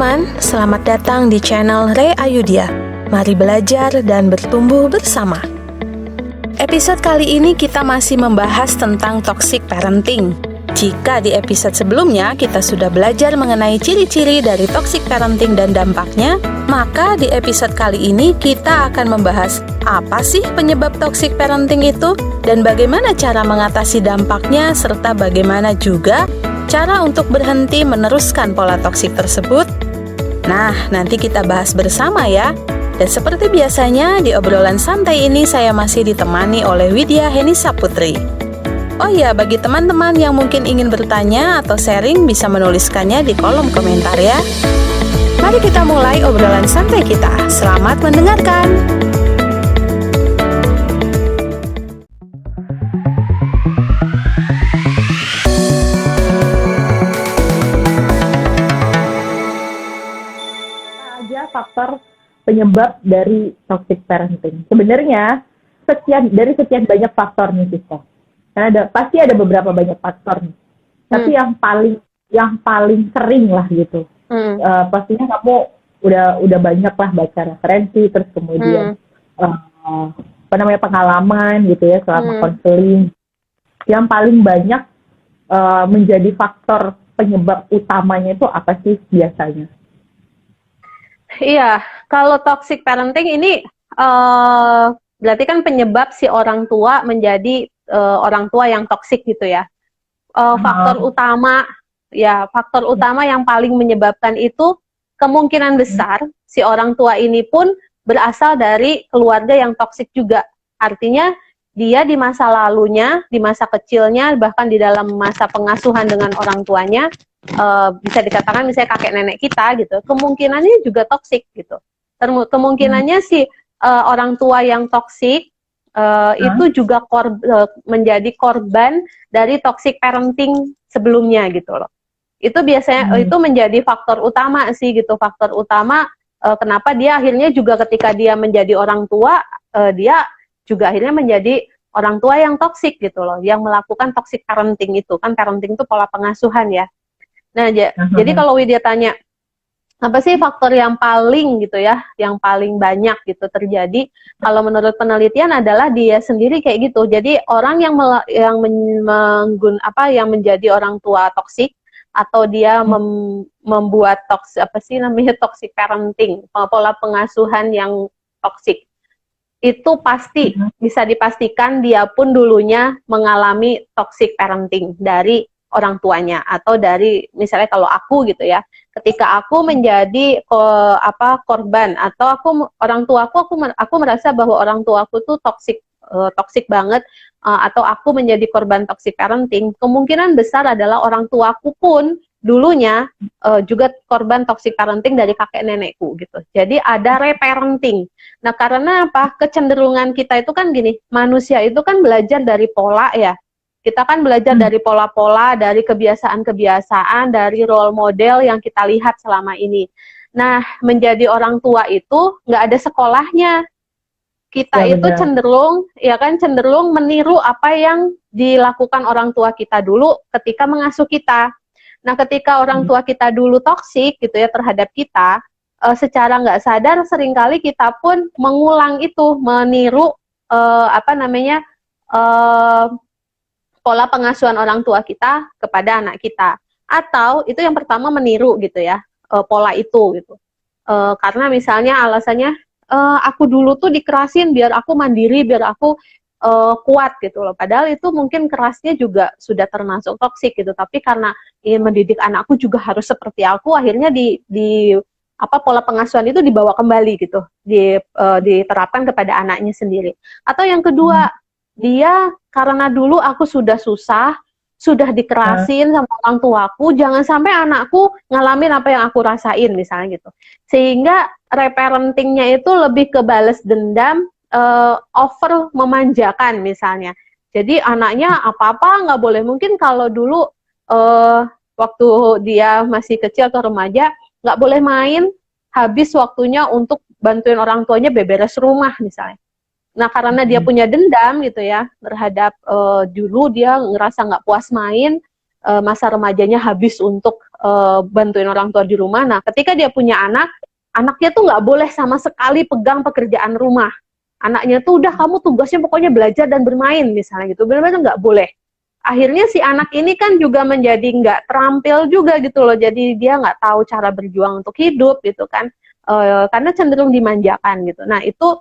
teman-teman, selamat datang di channel Re Ayudhya. Mari belajar dan bertumbuh bersama. Episode kali ini kita masih membahas tentang toxic parenting. Jika di episode sebelumnya kita sudah belajar mengenai ciri-ciri dari toxic parenting dan dampaknya, maka di episode kali ini kita akan membahas apa sih penyebab toxic parenting itu dan bagaimana cara mengatasi dampaknya serta bagaimana juga cara untuk berhenti meneruskan pola toksik tersebut. Nah, nanti kita bahas bersama ya. Dan seperti biasanya, di obrolan santai ini saya masih ditemani oleh Widya Henisa Putri. Oh iya, bagi teman-teman yang mungkin ingin bertanya atau sharing bisa menuliskannya di kolom komentar ya. Mari kita mulai obrolan santai kita. Selamat mendengarkan. Faktor penyebab dari toxic parenting. Sebenarnya dari sekian banyak faktor nih sister. Karena pasti ada beberapa banyak faktor nih. Tapi yang paling sering lah gitu. Pastinya kamu udah banyak lah baca referensi, terus kemudian pengalaman gitu ya selama konseling. Yang paling banyak menjadi faktor penyebab utamanya itu apa sih biasanya? Iya, kalau toxic parenting ini berarti kan penyebab si orang tua menjadi orang tua yang toksik gitu ya. Faktor utama yang paling menyebabkan itu kemungkinan besar si orang tua ini pun berasal dari keluarga yang toksik juga. Artinya dia di masa lalunya, di masa kecilnya, bahkan di dalam masa pengasuhan dengan orang tuanya, bisa dikatakan misalnya kakek nenek kita gitu, kemungkinannya juga toksik gitu. Kemungkinannya si orang tua yang toksik itu juga menjadi korban dari toxic parenting sebelumnya gitu loh. Itu biasanya itu menjadi faktor utama sih gitu, faktor utama kenapa dia akhirnya juga ketika dia menjadi orang tua, dia juga akhirnya menjadi orang tua yang toksik gitu loh, yang melakukan toxic parenting itu kan, parenting itu pola pengasuhan ya. Nah, jadi kalau Widya tanya, apa sih faktor yang paling gitu ya, yang paling banyak gitu terjadi, kalau menurut penelitian adalah dia sendiri kayak gitu. Jadi orang yang menjadi orang tua toksik, atau dia membuat toxic parenting, pola pengasuhan yang toksik, itu pasti bisa dipastikan dia pun dulunya mengalami toxic parenting dari orang tuanya, atau dari misalnya kalau aku gitu ya, ketika aku menjadi korban, atau orang tuaku aku merasa bahwa orang tuaku tuh toxic banget, atau aku menjadi korban toxic parenting, kemungkinan besar adalah orang tuaku pun dulunya juga korban toxic parenting dari kakek nenekku gitu. Jadi ada reparenting. Nah, karena apa? Kecenderungan kita itu kan gini, manusia itu kan belajar dari pola ya. Kita kan belajar dari pola-pola, dari kebiasaan-kebiasaan, dari role model yang kita lihat selama ini. Nah, menjadi orang tua itu nggak ada sekolahnya. Kita itu cenderung meniru apa yang dilakukan orang tua kita dulu ketika mengasuh kita. Nah, ketika orang tua kita dulu toksik gitu ya terhadap kita, secara nggak sadar seringkali kita pun mengulang itu, meniru pola pengasuhan orang tua kita kepada anak kita. Atau itu yang pertama meniru gitu ya, pola itu gitu. Karena misalnya alasannya, aku dulu tuh dikerasin biar aku mandiri, biar aku kuat gitu loh. Padahal itu mungkin kerasnya juga sudah termasuk toksik gitu. Tapi karena ingin mendidik anakku juga harus seperti aku, akhirnya pola pengasuhan itu dibawa kembali gitu, diterapkan kepada anaknya sendiri. Atau yang kedua, dia karena dulu aku sudah susah, sudah dikerasin sama orang tuaku, jangan sampai anakku ngalamin apa yang aku rasain misalnya gitu. Sehingga reparentingnya itu lebih ke balas dendam, over memanjakan misalnya. Jadi anaknya apa-apa nggak boleh. Mungkin kalau dulu waktu dia masih kecil atau remaja, nggak boleh main, habis waktunya untuk bantuin orang tuanya beberes rumah misalnya. Nah, karena dia punya dendam gitu ya terhadap dulu dia ngerasa nggak puas main, masa remajanya habis untuk bantuin orang tua di rumah. Nah, ketika dia punya anak, anaknya tuh nggak boleh sama sekali pegang pekerjaan rumah. Anaknya tuh udah kamu tugasnya pokoknya belajar dan bermain misalnya gitu, benar-benar nggak boleh. Akhirnya si anak ini kan juga menjadi nggak terampil juga gitu loh, jadi dia nggak tahu cara berjuang untuk hidup gitu kan, karena cenderung dimanjakan gitu. Nah itu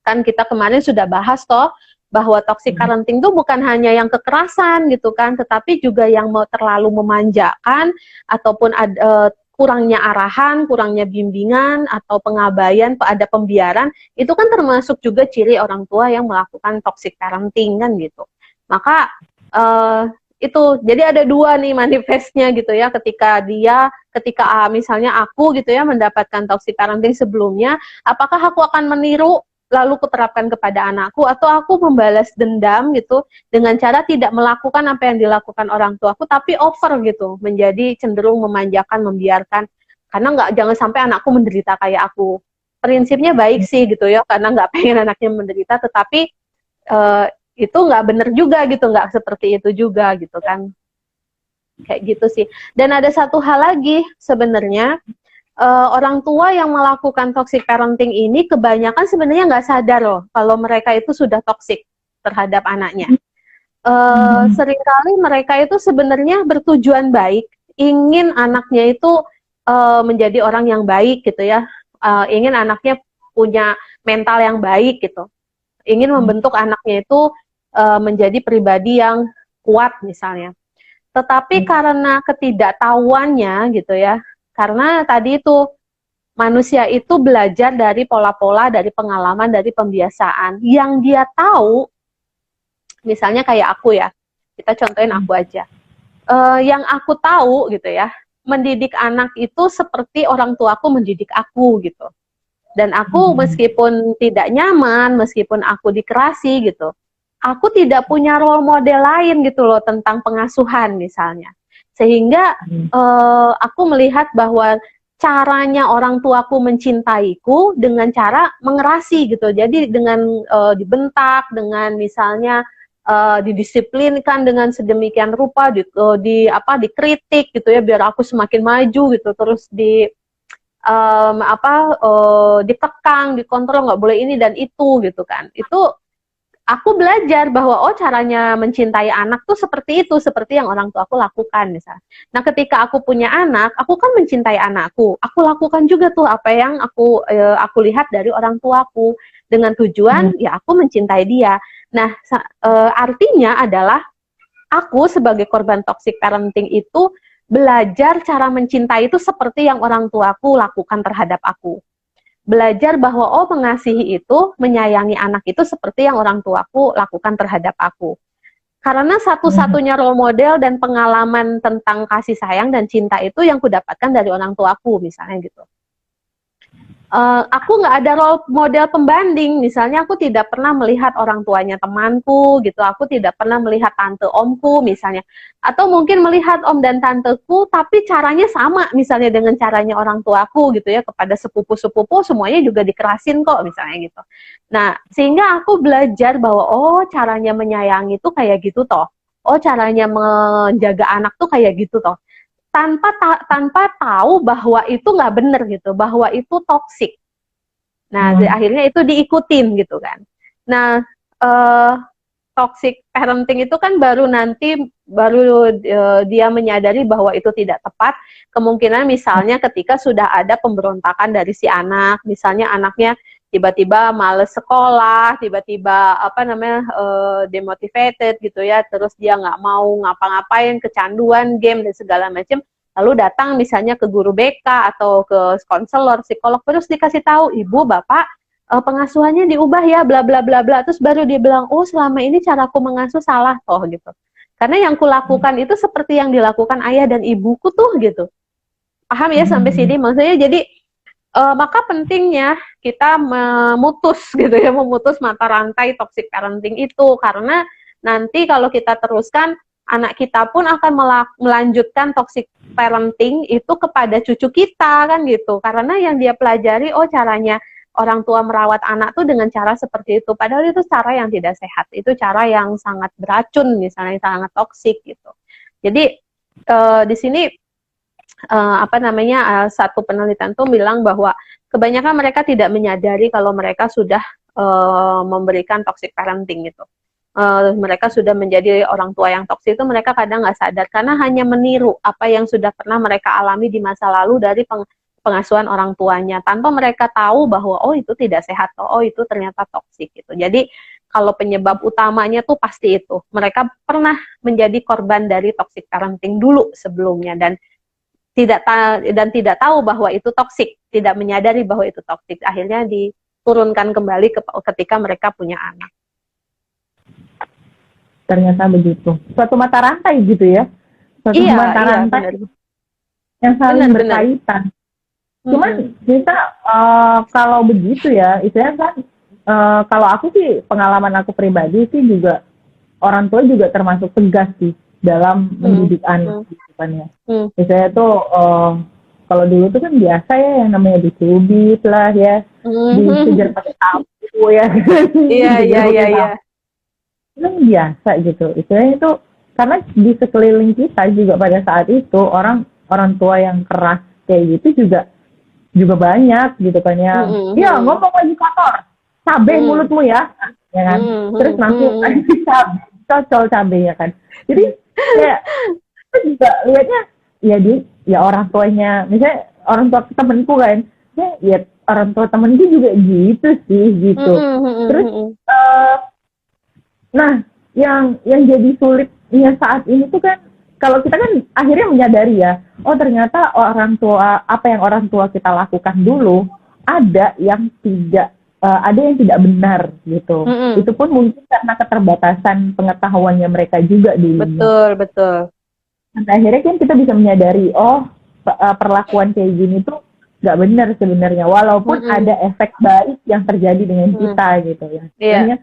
kan kita kemarin sudah bahas toh, bahwa toxic parenting itu bukan hanya yang kekerasan gitu kan, tetapi juga yang mau terlalu memanjakan ataupun ada kurangnya arahan, kurangnya bimbingan atau pengabaian, ada pembiaran, itu kan termasuk juga ciri orang tua yang melakukan toxic parenting kan gitu. Maka itu jadi ada dua nih manifestnya gitu ya, ketika misalnya aku gitu ya mendapatkan toxic parenting sebelumnya, apakah aku akan meniru lalu kuterapkan kepada anakku, atau aku membalas dendam gitu dengan cara tidak melakukan apa yang dilakukan orang tuaku tapi over gitu, menjadi cenderung memanjakan, membiarkan, karena jangan sampai anakku menderita kayak aku. Prinsipnya baik sih gitu ya, karena nggak pengen anaknya menderita, tetapi itu nggak bener juga gitu, nggak seperti itu juga gitu kan, kayak gitu sih. Dan ada satu hal lagi sebenarnya, orang tua yang melakukan toxic parenting ini kebanyakan sebenarnya nggak sadar loh kalau mereka itu sudah toxic terhadap anaknya. Seringkali mereka itu sebenarnya bertujuan baik, ingin anaknya itu menjadi orang yang baik gitu ya, ingin anaknya punya mental yang baik gitu, ingin membentuk anaknya itu menjadi pribadi yang kuat misalnya. Tetapi karena ketidaktahuannya gitu ya, karena tadi itu manusia itu belajar dari pola-pola, dari pengalaman, dari pembiasaan. Yang dia tahu, misalnya kayak aku ya, kita contohin aku aja. Yang aku tahu gitu ya, mendidik anak itu seperti orang tuaku mendidik aku gitu. Dan aku meskipun tidak nyaman, meskipun aku dikerasi gitu, aku tidak punya role model lain gitu loh tentang pengasuhan misalnya. Sehingga aku melihat bahwa caranya orang tuaku mencintaiku dengan cara mengerasi gitu. Jadi dengan dibentak, dengan misalnya didisiplinkan dengan sedemikian rupa, dikritik gitu ya biar aku semakin maju gitu, terus dikekang, dikontrol, nggak boleh ini dan itu gitu kan. Itu aku belajar bahwa caranya mencintai anak tuh seperti itu, seperti yang orang tua aku lakukan misalnya. Nah, ketika aku punya anak, aku kan mencintai anakku. Aku lakukan juga tuh apa yang aku lihat dari orang tuaku, dengan tujuan ya aku mencintai dia. Nah, artinya adalah aku sebagai korban toxic parenting itu belajar cara mencintai itu seperti yang orang tuaku lakukan terhadap aku. Belajar bahwa mengasihi itu, menyayangi anak itu seperti yang orang tuaku lakukan terhadap aku. Karena satu-satunya role model dan pengalaman tentang kasih sayang dan cinta itu yang kudapatkan dari orang tuaku misalnya gitu. Aku nggak ada role model pembanding, misalnya aku tidak pernah melihat orang tuanya temanku gitu, aku tidak pernah melihat tante omku misalnya, atau mungkin melihat om dan tanteku tapi caranya sama misalnya dengan caranya orang tuaku gitu ya, kepada sepupu-sepupu semuanya juga dikerasin kok misalnya gitu. Nah, sehingga aku belajar bahwa caranya menyayangi tuh kayak gitu toh, caranya menjaga anak tuh kayak gitu toh, tanpa tahu bahwa itu nggak bener gitu, bahwa itu toksik. Nah, akhirnya itu diikutin gitu kan. Nah, toxic parenting itu kan baru dia menyadari bahwa itu tidak tepat. Kemungkinan misalnya ketika sudah ada pemberontakan dari si anak, misalnya anaknya tiba-tiba males sekolah, tiba-tiba demotivated gitu ya, terus dia nggak mau ngapa-ngapain, kecanduan game dan segala macam, lalu datang misalnya ke guru BK atau ke konselor, psikolog, terus dikasih tahu, ibu, bapak, pengasuhannya diubah ya, bla bla bla bla, terus baru dia bilang, selama ini caraku mengasuh salah toh gitu. Karena yang kulakukan itu seperti yang dilakukan ayah dan ibuku tuh gitu. Paham ya sampai sini? Maksudnya jadi maka pentingnya kita memutus mata rantai toxic parenting itu, karena nanti kalau kita teruskan, anak kita pun akan melanjutkan toxic parenting itu kepada cucu kita kan gitu, karena yang dia pelajari caranya orang tua merawat anak tuh dengan cara seperti itu, padahal itu cara yang tidak sehat, itu cara yang sangat beracun misalnya, sangat toksik gitu. Jadi di sini satu penelitian tuh bilang bahwa kebanyakan mereka tidak menyadari kalau mereka sudah memberikan toxic parenting gitu. Mereka sudah menjadi orang tua yang toksik itu mereka kadang nggak sadar karena hanya meniru apa yang sudah pernah mereka alami di masa lalu dari pengasuhan orang tuanya tanpa mereka tahu bahwa oh itu tidak sehat, oh itu ternyata toksik gitu. Jadi kalau penyebab utamanya tuh pasti itu mereka pernah menjadi korban dari toxic parenting dulu sebelumnya dan tidak tahu bahwa itu toksik, tidak menyadari bahwa itu toksik, akhirnya diturunkan kembali ketika mereka punya anak. Ternyata begitu. Suatu mata rantai gitu ya. Suatu mata rantai benar. yang saling berkaitan. Cuman kita kalau begitu ya, istilahnya kan kalau aku sih pengalaman aku pribadi sih juga orang tua juga termasuk tegas sih dalam mendidik anak gitu kan ya. Misalnya tuh kalau dulu tuh kan biasa ya yang namanya dicubit lah ya, dikejar pakai sapu ya. Iya. Itu biasa gitu. Istilahnya itu karena di sekeliling kita juga pada saat itu orang tua yang keras kayak gitu juga banyak gitu kan ya. Ya ngomong lagi kotor, cabai mulutmu ya kan. Terus langsung cocol cabai ya kan. Jadi ya kita juga lihatnya ya orang tuanya, misalnya orang tua temenku kan, ya orang tua temenku juga gitu sih gitu. Terus nah, yang jadi sulitnya saat ini tuh kan, kalau kita kan akhirnya menyadari ya, oh ternyata apa yang orang tua kita lakukan dulu, ada yang tidak benar gitu. Itu pun mungkin karena keterbatasan pengetahuannya mereka juga dulu. Betul. Sampai akhirnya kan kita bisa menyadari, oh perlakuan kayak gini tuh nggak benar sebenarnya, walaupun ada efek baik yang terjadi dengan kita gitu ya. Sebenarnya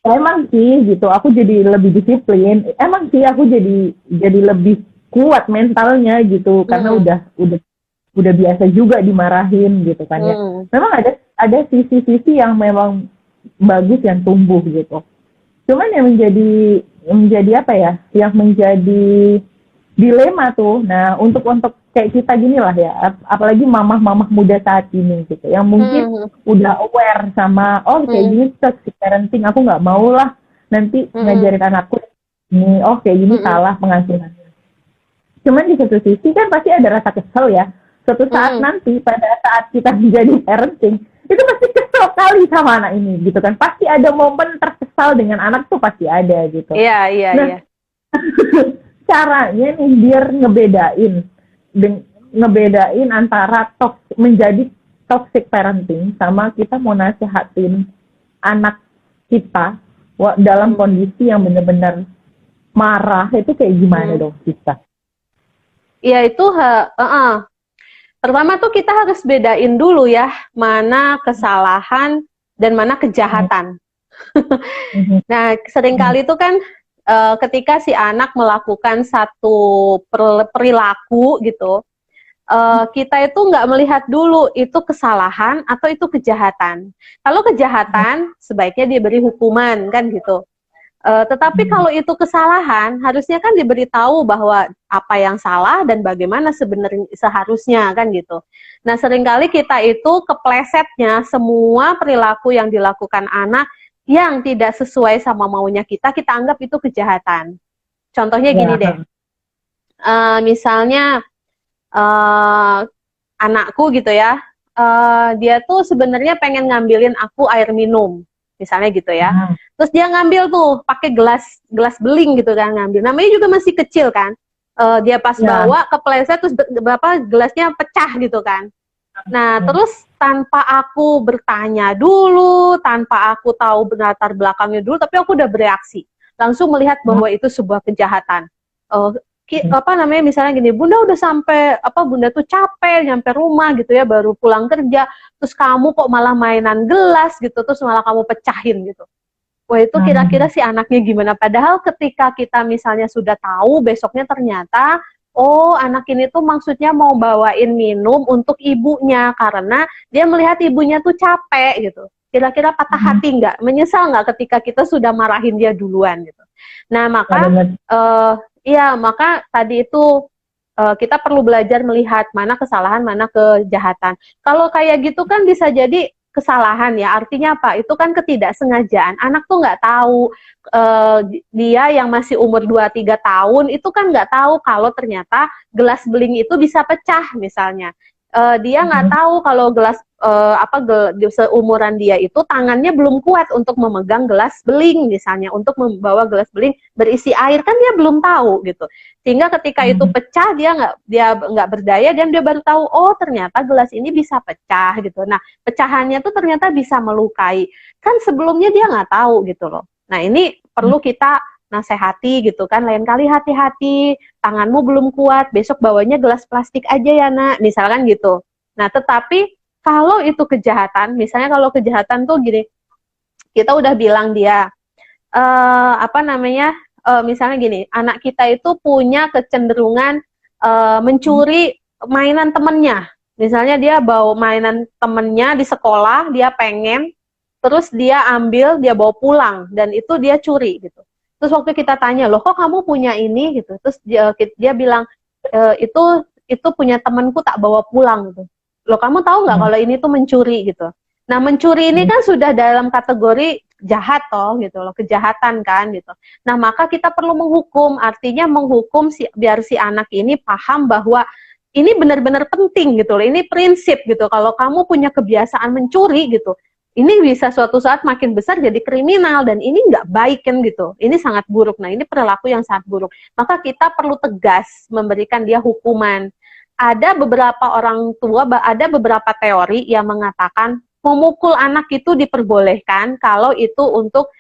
emang sih gitu, aku jadi lebih disiplin. Emang sih aku jadi lebih kuat mentalnya gitu, karena udah biasa juga dimarahin gitu kan ya. Memang ada sisi-sisi yang memang bagus yang tumbuh gitu. Cuman yang menjadi apa ya? Yang menjadi dilema tuh. Nah, untuk kayak kita gini lah ya, apalagi mamah-mamah muda saat ini gitu, yang mungkin udah aware sama kayak gini toxic parenting, aku nggak mau lah nanti ngajarin anakku ini, kayak gini salah pengasuhannya. Cuman di satu sisi kan pasti ada rasa kesel ya, suatu saat nanti pada saat kita menjadi parenting itu pasti kesel kali sama anak ini gitu kan, pasti ada momen terkesal dengan anak tuh pasti ada gitu. Iya. Caranya nih biar ngebedain antara menjadi toxic parenting sama kita mau nasihatin anak kita dalam kondisi yang benar-benar marah, itu kayak gimana dong kita? Iya itu pertama tuh kita harus bedain dulu ya mana kesalahan dan mana kejahatan. Nah seringkali itu kan ketika si anak melakukan satu perilaku gitu, kita itu nggak melihat dulu itu kesalahan atau itu kejahatan. Kalau kejahatan sebaiknya dia beri hukuman kan gitu. Tetapi kalau itu kesalahan harusnya kan diberitahu bahwa apa yang salah dan bagaimana sebenarnya seharusnya kan gitu. Nah seringkali kita itu keplesetnya semua perilaku yang dilakukan anak yang tidak sesuai sama maunya kita anggap itu kejahatan. Contohnya gini deh, misalnya anakku gitu ya, dia tuh sebenarnya pengen ngambilin aku air minum, misalnya gitu ya. Terus dia ngambil tuh pakai gelas beling gitu kan, ngambil. Namanya juga masih kecil kan. Dia pas bawa kepleset terus gelasnya pecah gitu kan. Nah, terus tanpa aku bertanya dulu, tanpa aku tahu latar belakangnya dulu, tapi aku udah bereaksi. Langsung melihat bahwa itu sebuah kejahatan. Misalnya gini, Bunda udah sampai, Bunda tuh capek, nyampe rumah gitu ya, baru pulang kerja, terus kamu kok malah mainan gelas gitu, terus malah kamu pecahin gitu. Wah, itu kira-kira si anaknya gimana? Padahal ketika kita misalnya sudah tahu, besoknya ternyata anak ini tuh maksudnya mau bawain minum untuk ibunya karena dia melihat ibunya tuh capek gitu. Kira-kira patah hati nggak? Menyesal nggak ketika kita sudah marahin dia duluan gitu? Nah maka maka tadi itu kita perlu belajar melihat mana kesalahan, mana kejahatan. Kalau kayak gitu kan bisa jadi kesalahan ya, artinya apa? Itu kan ketidaksengajaan. Anak tuh nggak tahu, dia yang masih umur 2-3 tahun itu kan nggak tahu kalau ternyata gelas beling itu bisa pecah misalnya. Dia nggak tahu kalau gelas seumuran dia itu tangannya belum kuat untuk memegang gelas beling misalnya, untuk membawa gelas beling berisi air, kan dia belum tahu gitu. Sehingga ketika itu pecah dia nggak berdaya, dan dia baru tahu, oh ternyata gelas ini bisa pecah gitu. Nah, pecahannya tuh ternyata bisa melukai. Kan sebelumnya dia nggak tahu gitu loh. Nah, ini perlu kita nasehati gitu kan, lain kali hati-hati, tanganmu belum kuat, besok bawanya gelas plastik aja ya nak, misalkan gitu. Nah, tetapi kalau itu kejahatan, misalnya kalau kejahatan tuh gini, kita udah bilang dia, misalnya gini, anak kita itu punya kecenderungan mencuri mainan temennya. Misalnya dia bawa mainan temennya di sekolah, dia pengen, terus dia ambil, dia bawa pulang, dan itu dia curi gitu. Terus waktu kita tanya, loh kok kamu punya ini gitu, terus dia bilang, itu punya temanku tak bawa pulang gitu. Loh kamu tahu nggak kalau ini tuh mencuri gitu. Nah, mencuri ini kan sudah dalam kategori jahat toh gitu loh, kejahatan kan gitu. Nah, maka kita perlu menghukum, artinya menghukum biar si anak ini paham bahwa ini benar-benar penting gitu loh, ini prinsip gitu. Kalau kamu punya kebiasaan mencuri gitu, ini bisa suatu saat makin besar jadi kriminal, dan ini nggak baik kan gitu. Ini sangat buruk. Nah, ini perilaku yang sangat buruk. Maka kita perlu tegas memberikan dia hukuman. Ada beberapa orang tua, ada beberapa teori yang mengatakan memukul anak itu diperbolehkan kalau itu untuk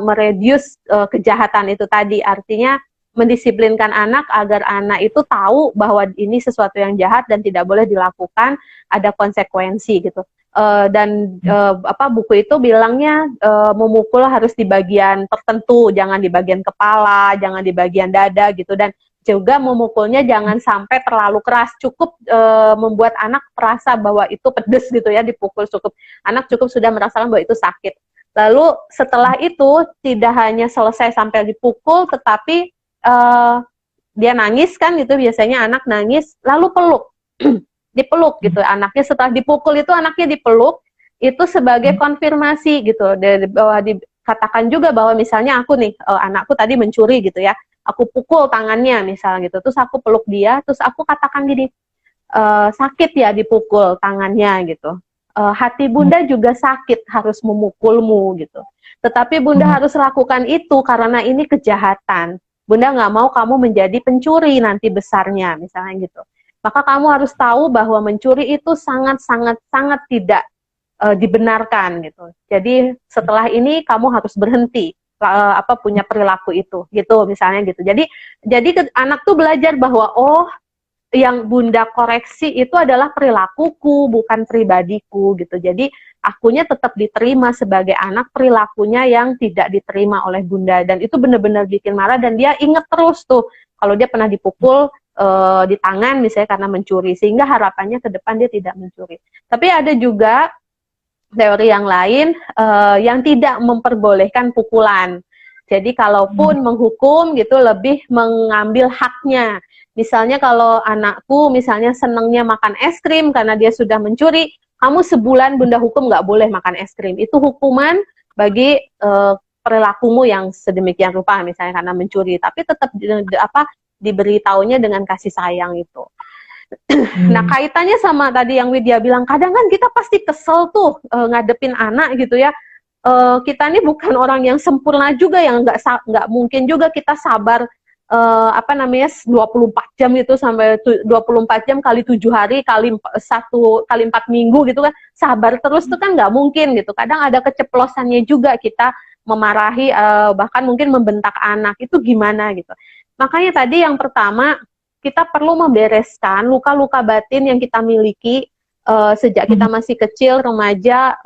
mereduce kejahatan itu tadi. Artinya mendisiplinkan anak agar anak itu tahu bahwa ini sesuatu yang jahat dan tidak boleh dilakukan, ada konsekuensi gitu. Buku itu bilangnya memukul harus di bagian tertentu, jangan di bagian kepala, jangan di bagian dada gitu, dan juga memukulnya jangan sampai terlalu keras, cukup membuat anak merasa bahwa itu pedes gitu ya, dipukul cukup, anak cukup sudah merasakan bahwa itu sakit. Lalu setelah itu tidak hanya selesai sampai dipukul, tetapi dia nangis kan gitu, biasanya anak nangis, lalu peluk. Dipeluk gitu anaknya, setelah dipukul itu anaknya dipeluk, itu sebagai konfirmasi gitu, bahwa dikatakan juga bahwa misalnya aku nih, anakku tadi mencuri gitu ya, aku pukul tangannya misalnya gitu, terus aku peluk dia, terus aku katakan gini, sakit ya dipukul tangannya gitu, hati bunda juga sakit harus memukulmu gitu, tetapi bunda harus lakukan itu karena ini kejahatan, bunda nggak mau kamu menjadi pencuri nanti besarnya misalnya gitu. Maka kamu harus tahu bahwa mencuri itu sangat-sangat tidak dibenarkan gitu. Jadi setelah ini kamu harus berhenti punya perilaku itu, gitu misalnya gitu. Jadi anak tuh belajar bahwa oh, yang bunda koreksi itu adalah perilakuku, bukan pribadiku gitu. Jadi akunya tetap diterima sebagai anak, perilakunya yang tidak diterima oleh bunda, dan itu benar-benar bikin marah, dan dia ingat terus tuh kalau dia pernah dipukul di tangan misalnya karena mencuri, sehingga harapannya ke depan dia tidak mencuri. Tapi ada juga teori yang lain yang tidak memperbolehkan pukulan. Jadi kalaupun menghukum gitu lebih mengambil haknya. Misalnya kalau anakku misalnya senangnya makan es krim karena dia sudah mencuri, kamu sebulan bunda hukum nggak boleh makan es krim. Itu hukuman bagi perilakumu yang sedemikian rupa misalnya karena mencuri, tapi tetap diberitahunya dengan kasih sayang itu. Nah, kaitannya sama tadi yang Widya bilang, kadang kan kita pasti kesel tuh ngadepin anak gitu ya. Kita ini bukan orang yang sempurna juga, yang nggak mungkin juga kita sabar 24 jam itu, sampai 24 jam kali 7 hari kali 4 minggu gitu kan, sabar terus tuh kan nggak mungkin gitu. Kadang ada keceplosannya juga, kita memarahi bahkan mungkin membentak anak, itu gimana gitu. Makanya tadi yang pertama, kita perlu membereskan luka-luka batin yang kita miliki sejak kita masih kecil, remaja,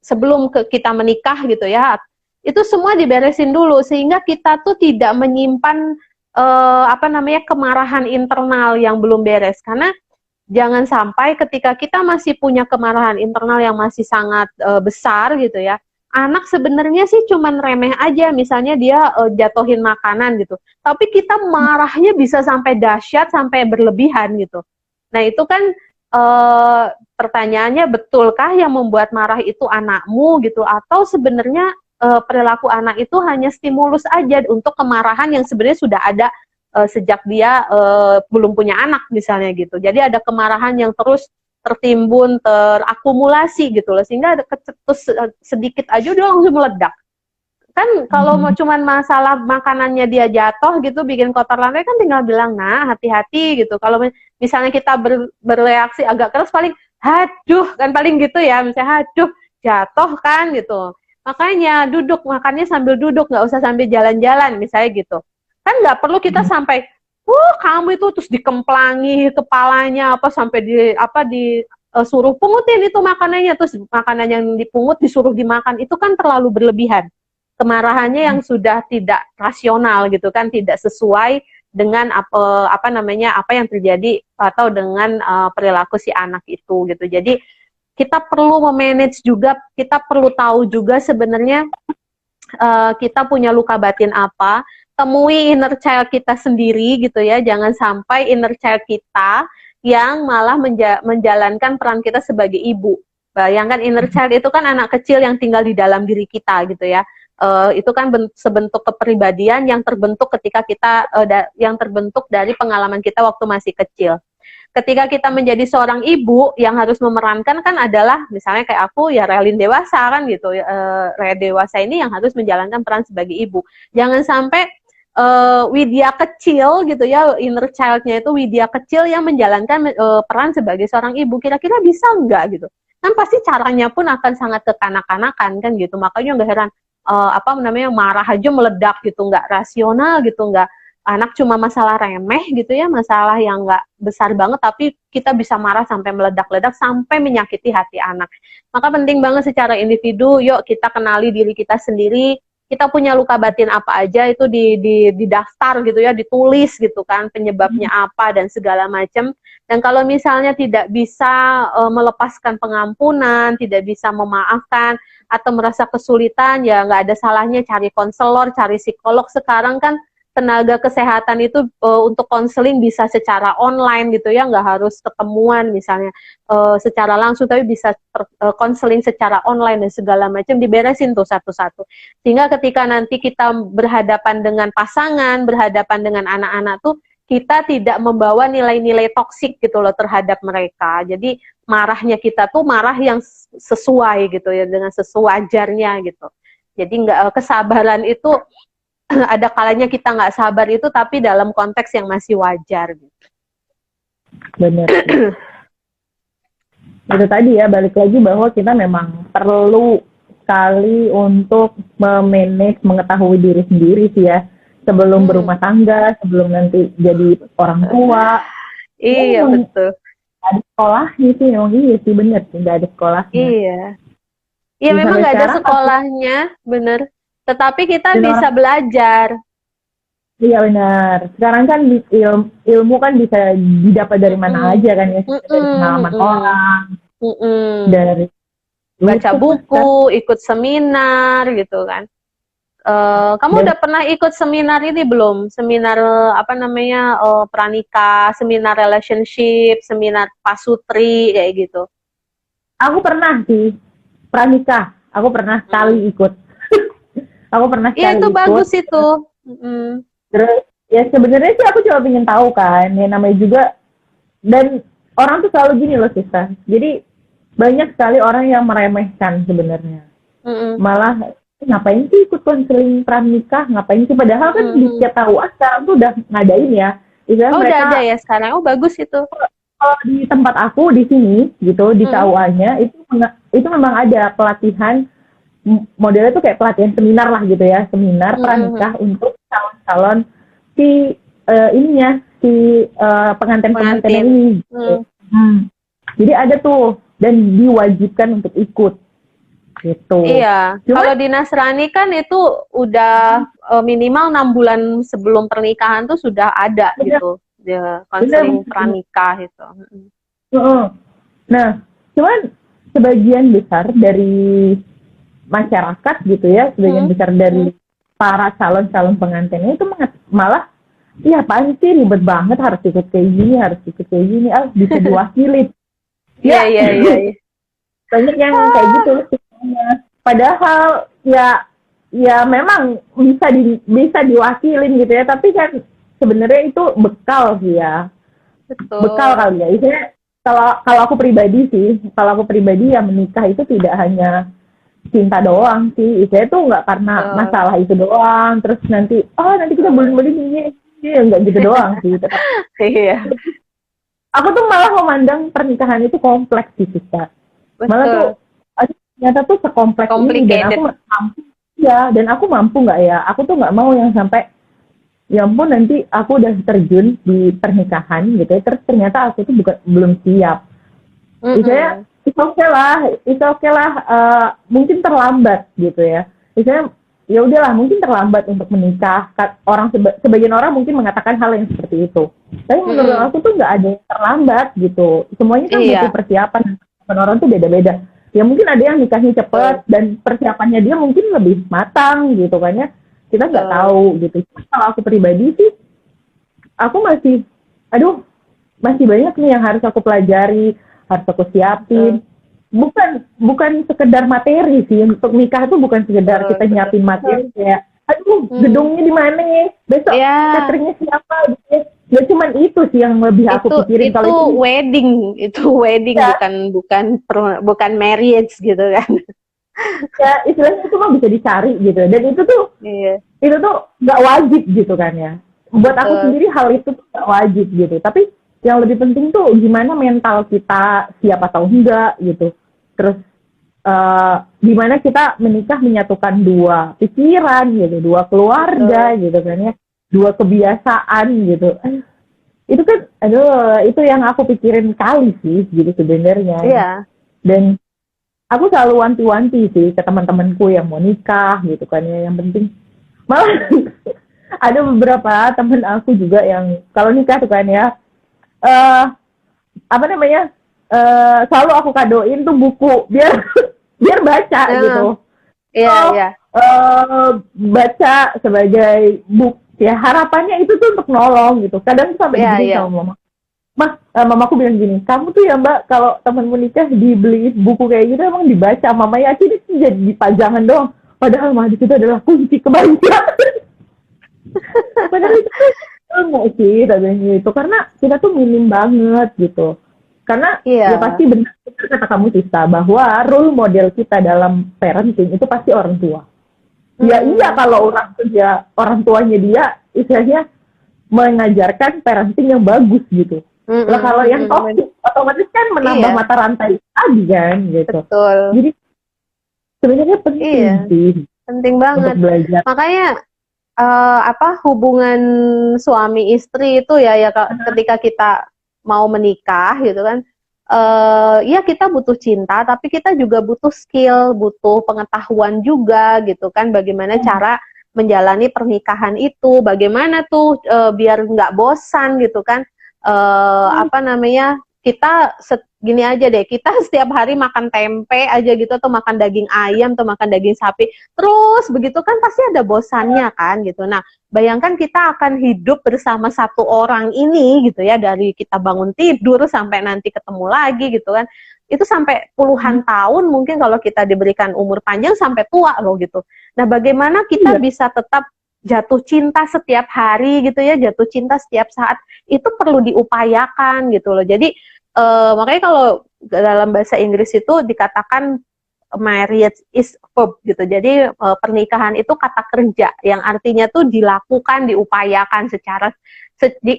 sebelum kita menikah gitu ya. Itu semua diberesin dulu, sehingga kita tuh tidak menyimpan kemarahan internal yang belum beres. Karena jangan sampai ketika kita masih punya kemarahan internal yang masih sangat besar gitu ya, anak sebenarnya sih cuman remeh aja, misalnya dia jatuhin makanan gitu. Tapi kita marahnya bisa sampai dahsyat, sampai berlebihan gitu. Nah itu kan pertanyaannya, betulkah yang membuat marah itu anakmu gitu? Atau sebenarnya perilaku anak itu hanya stimulus aja untuk kemarahan yang sebenarnya sudah ada sejak dia belum punya anak misalnya gitu. Jadi ada kemarahan yang terus tertimbun, terakumulasi gitu loh, sehingga ada kecetus sedikit aja dia langsung meledak. Kan kalau mau cuman masalah makanannya dia jatuh gitu, bikin kotor lantai, kan tinggal bilang, nah hati-hati gitu. Kalau misalnya kita bereaksi agak keras, paling haduh, kan paling gitu ya, misalnya haduh, jatuh kan gitu. Makanya duduk, makannya sambil duduk, nggak usah sambil jalan-jalan, misalnya gitu. Kan nggak perlu kita sampai kamu itu terus dikemplangi kepalanya apa sampai suruh pungutin itu makanannya, terus makanan yang dipungut disuruh dimakan, itu kan terlalu berlebihan. Kemarahannya yang sudah tidak rasional gitu kan, tidak sesuai dengan apa yang terjadi atau dengan perilaku si anak itu gitu. Jadi kita perlu memanage juga, kita perlu tahu juga sebenarnya kita punya luka batin apa. Temui inner child kita sendiri gitu ya, jangan sampai inner child kita yang malah menjalankan peran kita sebagai ibu. Bayangkan inner child itu kan anak kecil yang tinggal di dalam diri kita gitu ya. Itu kan sebentuk kepribadian yang terbentuk ketika kita yang terbentuk dari pengalaman kita waktu masih kecil. Ketika kita menjadi seorang ibu yang harus memerankan kan adalah misalnya kayak aku ya relin dewasa kan gitu, Rel dewasa ini yang harus menjalankan peran sebagai ibu. Jangan sampai Widya kecil gitu ya, inner child-nya itu Widya kecil yang menjalankan peran sebagai seorang ibu. Kira-kira bisa nggak gitu? Kan pasti caranya pun akan sangat kekanak-kanakan kan gitu. Makanya nggak heran marah aja meledak gitu, nggak rasional gitu, nggak, anak cuma masalah remeh gitu ya, masalah yang nggak besar banget, tapi kita bisa marah sampai meledak-ledak, sampai menyakiti hati anak. Maka penting banget secara individu, yuk kita kenali diri kita sendiri, kita punya luka batin apa aja, itu di daftar gitu ya, ditulis gitu kan, penyebabnya apa dan segala macam. Dan kalau misalnya tidak bisa melepaskan pengampunan, tidak bisa memaafkan, atau merasa kesulitan, ya nggak ada salahnya cari konselor, cari psikolog. Sekarang kan tenaga kesehatan itu untuk konseling bisa secara online gitu ya, nggak harus ketemuan misalnya secara langsung, tapi bisa konseling secara online dan segala macam, diberesin tuh satu-satu. Sehingga ketika nanti kita berhadapan dengan pasangan, berhadapan dengan anak-anak tuh, kita tidak membawa nilai-nilai toksik gitu loh terhadap mereka. Jadi marahnya kita tuh marah yang sesuai gitu ya, dengan sesuajarnya gitu. Jadi nggak, kesabaran itu ada kalanya kita nggak sabar itu, tapi dalam konteks yang masih wajar gitu. Benar. Itu tadi ya, balik lagi bahwa kita memang perlu sekali untuk memanage, mengetahui diri sendiri sih ya, sebelum berumah tangga, sebelum nanti jadi orang tua. Iya betul. Ada sekolahnya sih, memang iya sih, bener sih, nggak ada sekolahnya. Iya memang nggak ada sekolahnya, bener. Tetapi kita bisa belajar. Iya benar. Sekarang kan ilmu kan bisa didapat dari mana aja kan ya, dari pengalaman orang, dari baca buku, ikut seminar gitu kan. Kamu udah pernah ikut seminar ini belum? Seminar pranikah, seminar relationship, seminar pasutri kayak gitu. Aku pernah sih pranikah. Aku pernah sekali ikut. Aku pernah sekali ikut. Iya itu bagus itu. Terus ya sebenarnya sih aku cuma pengen tahu kan, ya namanya juga, dan orang tuh selalu gini loh Sista. Jadi banyak sekali orang yang meremehkan sebenarnya. Malah ngapain sih ikut konseling pranikah, ngapain sih, padahal kan di setiap TAUA sekarang tuh udah ngadain ya. Mereka, udah ada ya sekarang. Oh bagus itu. Kalau di tempat aku di sini gitu, di TAUA-nya itu memang ada pelatihan, modelnya tuh kayak pelatihan seminar lah gitu ya, seminar pranikah untuk calon-calon si pengantin-pengantin ini. Gitu. Jadi ada tuh dan diwajibkan untuk ikut. Gitu. Iya. Kalau di Nasrani kan itu udah minimal 6 bulan sebelum pernikahan tuh sudah ada gitu, konseling pranikah itu. Nah, cuman sebagian besar dari masyarakat gitu ya, sebagian besar dari para calon-calon pengantinnya itu malah, iya apaan sih ribet banget, harus ikut kayak gini, bisa diwakili. Iya, iya, iya. Banyak yang kayak gitu sebenarnya. Padahal ya memang bisa diwakilin gitu ya, tapi kan sebenarnya itu bekal sih ya. Betul. Bekal kali ya. Isinya kalau aku pribadi ya menikah itu tidak hanya cinta doang sih. Isinya tuh nggak karena masalah itu doang. Terus nanti kita bulan-bulan ini nggak gitu doang sih. Iya. Aku tuh malah memandang pernikahan itu kompleks sih, Siska. Malah tuh ternyata tuh sekompleks ini, dan aku mampu nggak ya? Aku tuh nggak mau yang sampai ya ampun nanti aku udah terjun di pernikahan gitu ya, terus ternyata aku tuh belum siap. Misalnya it's okay lah, mungkin terlambat gitu ya. Misalnya ya udahlah mungkin terlambat untuk menikah. Sebagian orang mungkin mengatakan hal yang seperti itu. Tapi menurut aku tuh nggak ada yang terlambat gitu. Semuanya kan butuh persiapan. Orang tuh beda-beda. Ya mungkin ada yang nikahnya cepat dan persiapannya dia mungkin lebih matang gitu kan ya. Kita nggak tahu gitu. Kalau aku pribadi sih, aku masih banyak nih yang harus aku pelajari, harus aku siapin. Bukan sekedar materi sih. Untuk nikah tuh bukan sekedar kita nyiapin materi kayak gedungnya di mana ya, besok cateringnya siapa gitu ya. Gak cuman itu sih yang lebih aku pikirin. Kalau itu wedding bukan marriage gitu kan. Ya istilahnya itu mah bisa dicari gitu, dan itu tuh nggak wajib gitu kan ya. Buat aku sendiri hal itu tuh nggak wajib gitu, tapi yang lebih penting tuh gimana mental kita siap atau enggak gitu. Terus gimana kita menikah menyatukan dua pikiran gitu, dua keluarga gitu kan ya, dua kebiasaan gitu. Itu kan itu yang aku pikirin kali sih gitu sebenarnya. Iya. Dan aku selalu wanti-wanti sih ke teman-temanku yang mau nikah gitu kan ya, yang penting malah ada beberapa teman aku juga yang kalau nikah tuh kan ya selalu aku kadoin tuh buku biar baca gitu. Iya. Baca sebagai buku ya, harapannya itu tuh untuk nolong gitu. Kadang sampai gini sama mama. Mamaku bilang gini, kamu tuh ya Mbak, kalau temanmu nikah dibeli buku kayak gitu emang dibaca, mama yakin itu jadi pajangan doang. Padahal mah itu adalah kunci kebahagiaan. Padahal itu enggak sih katanya itu, karena kita tuh minim banget gitu. Karena ya pasti benar kata kamu Tista, bahwa role model kita dalam parenting itu pasti orang tua. Ya iya, kalau orang tuanya dia istilahnya mengajarkan parenting yang bagus gitu. Lah kalau yang toxic otomatis kan menambah mata rantai tadi kan gitu. Betul. Jadi sebenarnya penting sih. Penting banget. Makanya hubungan suami istri itu ya ketika kita mau menikah gitu kan, ya kita butuh cinta, tapi kita juga butuh skill, butuh pengetahuan juga gitu kan, bagaimana cara menjalani pernikahan itu, bagaimana tuh biar nggak bosan gitu kan. Kita gini aja deh, kita setiap hari makan tempe aja gitu, atau makan daging ayam, atau makan daging sapi, terus begitu kan pasti ada bosannya kan gitu. Nah, bayangkan kita akan hidup bersama satu orang ini gitu ya, dari kita bangun tidur sampai nanti ketemu lagi gitu kan, itu sampai puluhan tahun mungkin kalau kita diberikan umur panjang sampai tua loh gitu. Nah, bagaimana kita bisa tetap jatuh cinta setiap hari gitu ya, jatuh cinta setiap saat, itu perlu diupayakan gitu loh. Jadi makanya kalau dalam bahasa Inggris itu dikatakan marriage is verb gitu. Jadi pernikahan itu kata kerja yang artinya tuh dilakukan, diupayakan secara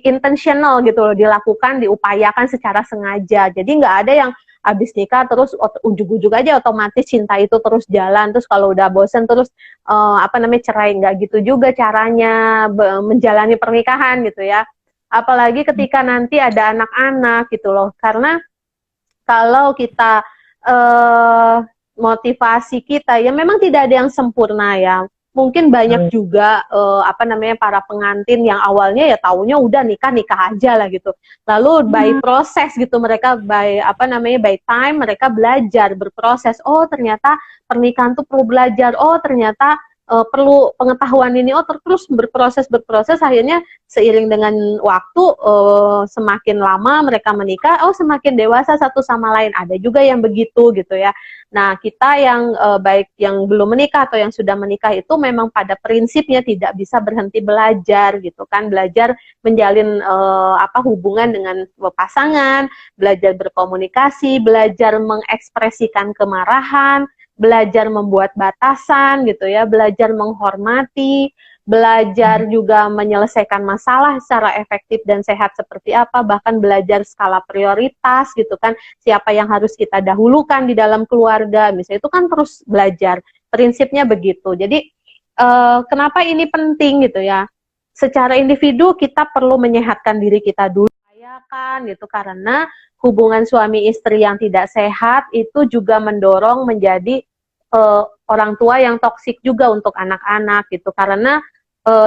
intentional gitu loh, dilakukan, diupayakan secara sengaja. Jadi nggak ada yang habis nikah terus ujug-ujug aja otomatis cinta itu terus jalan, terus kalau udah bosen terus cerai. Nggak gitu juga caranya menjalani pernikahan gitu ya. Apalagi ketika nanti ada anak-anak gitu loh, karena kalau kita motivasi kita ya memang tidak ada yang sempurna ya. mungkin banyak juga para pengantin yang awalnya ya taunya udah nikah aja lah gitu. Lalu by proses gitu, mereka by by time mereka belajar berproses. Oh ternyata pernikahan tuh perlu belajar. Oh ternyata perlu pengetahuan ini. Oh terus berproses akhirnya seiring dengan waktu semakin lama mereka menikah, oh semakin dewasa satu sama lain. Ada juga yang begitu gitu ya. Nah kita yang baik yang belum menikah atau yang sudah menikah itu memang pada prinsipnya tidak bisa berhenti belajar gitu kan. Belajar menjalin hubungan dengan pasangan, belajar berkomunikasi, belajar mengekspresikan kemarahan, belajar membuat batasan gitu ya, belajar menghormati, belajar juga menyelesaikan masalah secara efektif dan sehat seperti apa, bahkan belajar skala prioritas gitu kan, siapa yang harus kita dahulukan di dalam keluarga, misalnya itu kan terus belajar, prinsipnya begitu. Jadi kenapa ini penting gitu ya, secara individu kita perlu menyehatkan diri kita dulu, kan gitu, karena hubungan suami istri yang tidak sehat itu juga mendorong menjadi orang tua yang toksik juga untuk anak-anak gitu, karena